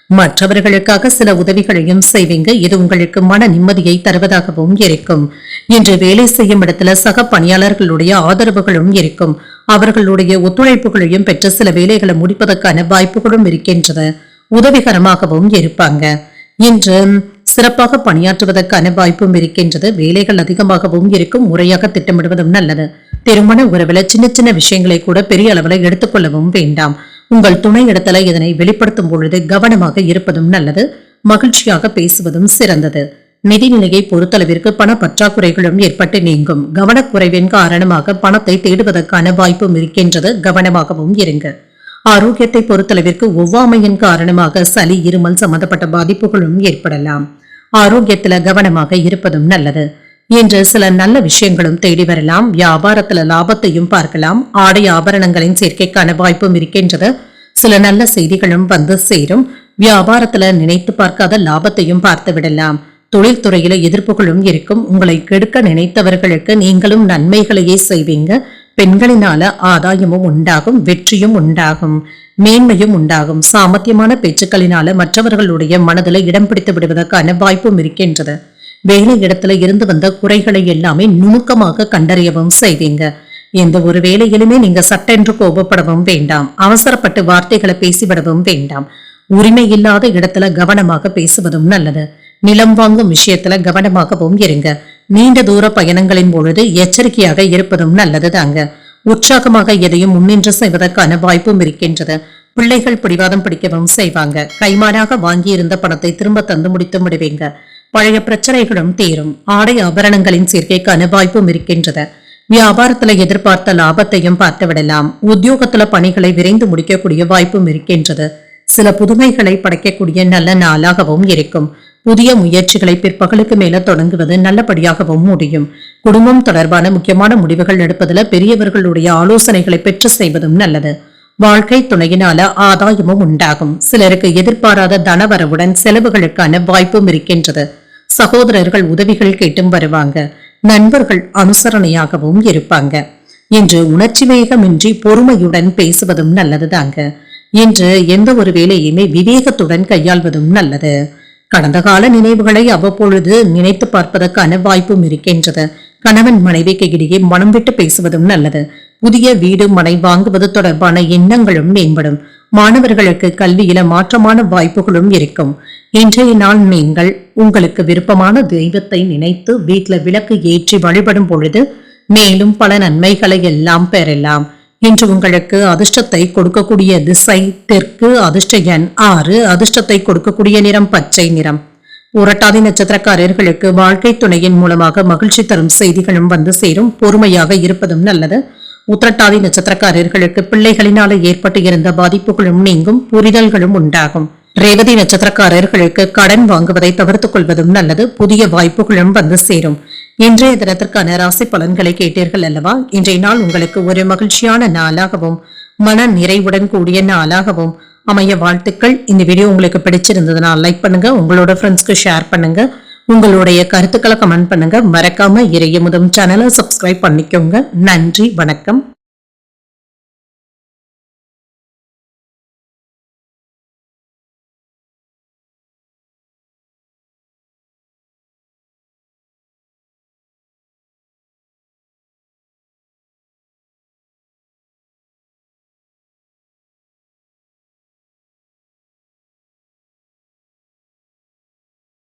மற்றவர்களுக்காக சில உதவிகளையும் செய்வீங்க. இது உங்களுக்கு மன நிம்மதியை தருவதாகவும் இருக்கும். இன்று வேலை செய்யும் இடத்துல சக பணியாளர்களுடைய ஆதரவுகளும் இருக்கும். அவர்களுடைய ஒத்துழைப்புகளையும் பெற்ற சில வேலைகளை முடிப்பதற்கான வாய்ப்புகளும் இருக்கின்றது. உதவிகரமாகவும் இருப்பாங்க. இன்று சிறப்பாக பணியாற்றுவதற்கான வாய்ப்பும் இருக்கின்றது. வேலைகள் அதிகமாகவும் இருக்கும். முறையாக திட்டமிடுவதும் நல்லது. திருமண உறவுல சின்ன சின்ன விஷயங்களை கூட பெரிய அளவுல எடுத்துக்கொள்ளவும் வேண்டாம். உங்கள் துணை இடத்துல இதனை வெளிப்படுத்தும் பொழுது கவனமாக இருப்பதும் நல்லது. மகிழ்ச்சியாக பேசுவதும் சிறந்தது. நிதிநிலையை பொறுத்தளவிற்கு பண பற்றாக்குறைகளும் ஏற்பட்டு நீங்கும். கவனக்குறைவின் காரணமாக பணத்தை தேடுவதற்கான வாய்ப்பும் இருக்கின்றது. கவனமாகவும் இருங்க. ஆரோக்கியத்தை பொறுத்தளவிற்கு ஒவ்வாமையின் காரணமாக சளி, இருமல் சம்பந்தப்பட்ட பாதிப்புகளும் ஏற்படலாம். ஆரோக்கியத்துல கவனமாக இருப்பதும் நல்லது. இன்று சில நல்ல விஷயங்களும் தேடி வரலாம். வியாபாரத்துல லாபத்தையும் பார்க்கலாம். ஆடை ஆபரணங்களின் சேர்க்கைக்கான வாய்ப்பும் இருக்கின்றது. சில நல்ல செய்திகளும் வந்து சேரும். வியாபாரத்துல நினைத்து பார்க்காத லாபத்தையும் பார்த்து விடலாம். தொழில்துறையில எதிர்ப்புகளும் இருக்கும். உங்களை கெடுக்க நினைத்தவர்களுக்கு நீங்களும் நன்மைகளையே செய்வீங்க. பெண்களினால ஆதாயமும் உண்டாகும், வெற்றியும் உண்டாகும், மேன்மையும் உண்டாகும். சாமர்த்தியமான பேச்சுக்களினால மற்றவர்களுடைய மனதில் இடம் பிடித்து விடுவதற்கான வாய்ப்பும் இருக்கின்றது. வேலை இடத்துல இருந்து வந்த குறைகளை எல்லாமே நுணுக்கமாக கண்டறியவும் செய்வீங்க. எந்த ஒரு வேலையிலுமே நீங்க சட்டென்று கோபப்படவும் வேண்டாம். அவசரப்பட்டு வார்த்தைகளை பேசிவிடவும் வேண்டாம். உரிமை இல்லாத இடத்துல கவனமாக பேசுவதும் நல்லது. நிலம் வாங்கும் விஷயத்துல கவனமாகவும் இருங்க. நீண்ட தூர பயணங்களின் பொழுது எச்சரிக்கையாக இருப்பதும் நல்லது தாங்க. உற்சாகமாக எதையும் முன்னின்று செய்வதற்கான வாய்ப்பும் இருக்கின்றது. பிள்ளைகள் பிடிவாதம் பிடிக்கவும் செய்வாங்க. கைமாறாக வாங்கியிருந்த பணத்தை திரும்ப தந்து முடித்து விடுவீங்க. பழைய பிரச்சனைகளும் தீரும். ஆடை ஆபரணங்களின் சேர்க்கைக்கான வாய்ப்பும் இருக்கின்றது. வியாபாரத்துல எதிர்பார்த்த லாபத்தையும் பார்த்து விடலாம். உத்தியோகத்துல பணிகளை விரைந்து முடிக்கக்கூடிய வாய்ப்பும் இருக்கின்றது. சில புதுமைகளை படைக்கக்கூடிய நல்ல நாளாகவும் இருக்கும். புதிய முயற்சிகளை பிற்பகலுக்கு மேல தொடங்குவது நல்லபடியாகவும் முடியும். குடும்பம் தொடர்பான முக்கியமான முடிவுகள் எடுப்பதில் பெரியவர்களுடைய ஆலோசனைகளை பெற்று செய்வதும் நல்லது. வாழ்க்கை துணையினால ஆதாயமும் உண்டாகும். சிலருக்கு எதிர்பாராத தனவரவுடன் செலவுகளுக்கான வாய்ப்பும் இருக்கின்றது. சகோதரர்கள் உதவிகள் கேட்டும் வருவாங்க. நண்பர்கள் அனுசரணையாகவும் இருப்பாங்க. இன்று உணர்ச்சி வேகமின்றி பொறுமையுடன் பேசுவதும் நல்லதுதாங்க. இன்று எந்த ஒரு வேலையுமே விவேகத்துடன் கையாள்வதும் நல்லது. கடந்த கால நினைவுகளை அவ்வப்பொழுது நினைத்து பார்ப்பதற்கான வாய்ப்பும் இருக்கின்றது. கணவன் மனைவிக்கு இடையே மனம் விட்டு பேசுவதும் நல்லது. புதிய வீடு மனை வாங்குவது தொடர்பான எண்ணங்களும் மேம்படும். மாணவர்களுக்கு கல்வியில மாற்றமான வாய்ப்புகளும் இருக்கும். இன்றைய நாள் நீங்கள் உங்களுக்கு விருப்பமான தெய்வத்தை நினைத்து வீட்டுல விளக்கு ஏற்றி வழிபடும் பொழுது மேலும் பல நன்மைகளை எல்லாம் பெறலாம். இன்று உங்களுக்கு அதிர்ஷ்டத்தை கொடுக்கக்கூடிய திசை தெற்கு, அதிர்ஷ்ட எண் 6, அதிர்ஷ்டத்தை கொடுக்கக்கூடிய நிறம் பச்சை நிறம். புரட்டாதி நட்சத்திரக்காரர்களுக்கு வாழ்க்கை துணையின் மூலமாக மகிழ்ச்சி தரும் செய்திகளும் வந்து சேரும். பொறுமையாக இருப்பதும் நல்லது. உத்திரட்டாதி நட்சத்திரக்காரர்களுக்கு பிள்ளைகளினால ஏற்பட்டு இருந்த பாதிப்புகளும் நீங்கும், புரிதல்களும் உண்டாகும். ரேவதி நட்சத்திரக்காரர்களுக்கு கடன் வாங்குவதை தவிர்த்துக் கொள்வதும் நல்லது. புதிய வாய்ப்புகளும் வந்து சேரும். இன்றைய தினத்திற்கான ராசி பலன்களை கேட்டீர்கள் அல்லவா? இன்றைய நாள் உங்களுக்கு ஒரு மகிழ்ச்சியான நாளாகவும் மன நிறைவுடன் கூடிய நாளாகவும் அமைய வாழ்த்துக்கள். இந்த வீடியோ உங்களுக்கு பிடிச்சிருந்ததுன்னா லைக் பண்ணுங்க, உங்களோட ஃப்ரெண்ட்ஸ்க்கு ஷேர் பண்ணுங்க, உங்களுடைய கருத்துக்களை கமெண்ட் பண்ணுங்க. மறக்காம இறையமுதம் சேனலை சப்ஸ்கிரைப் பண்ணிக்கோங்க. நன்றி, வணக்கம்.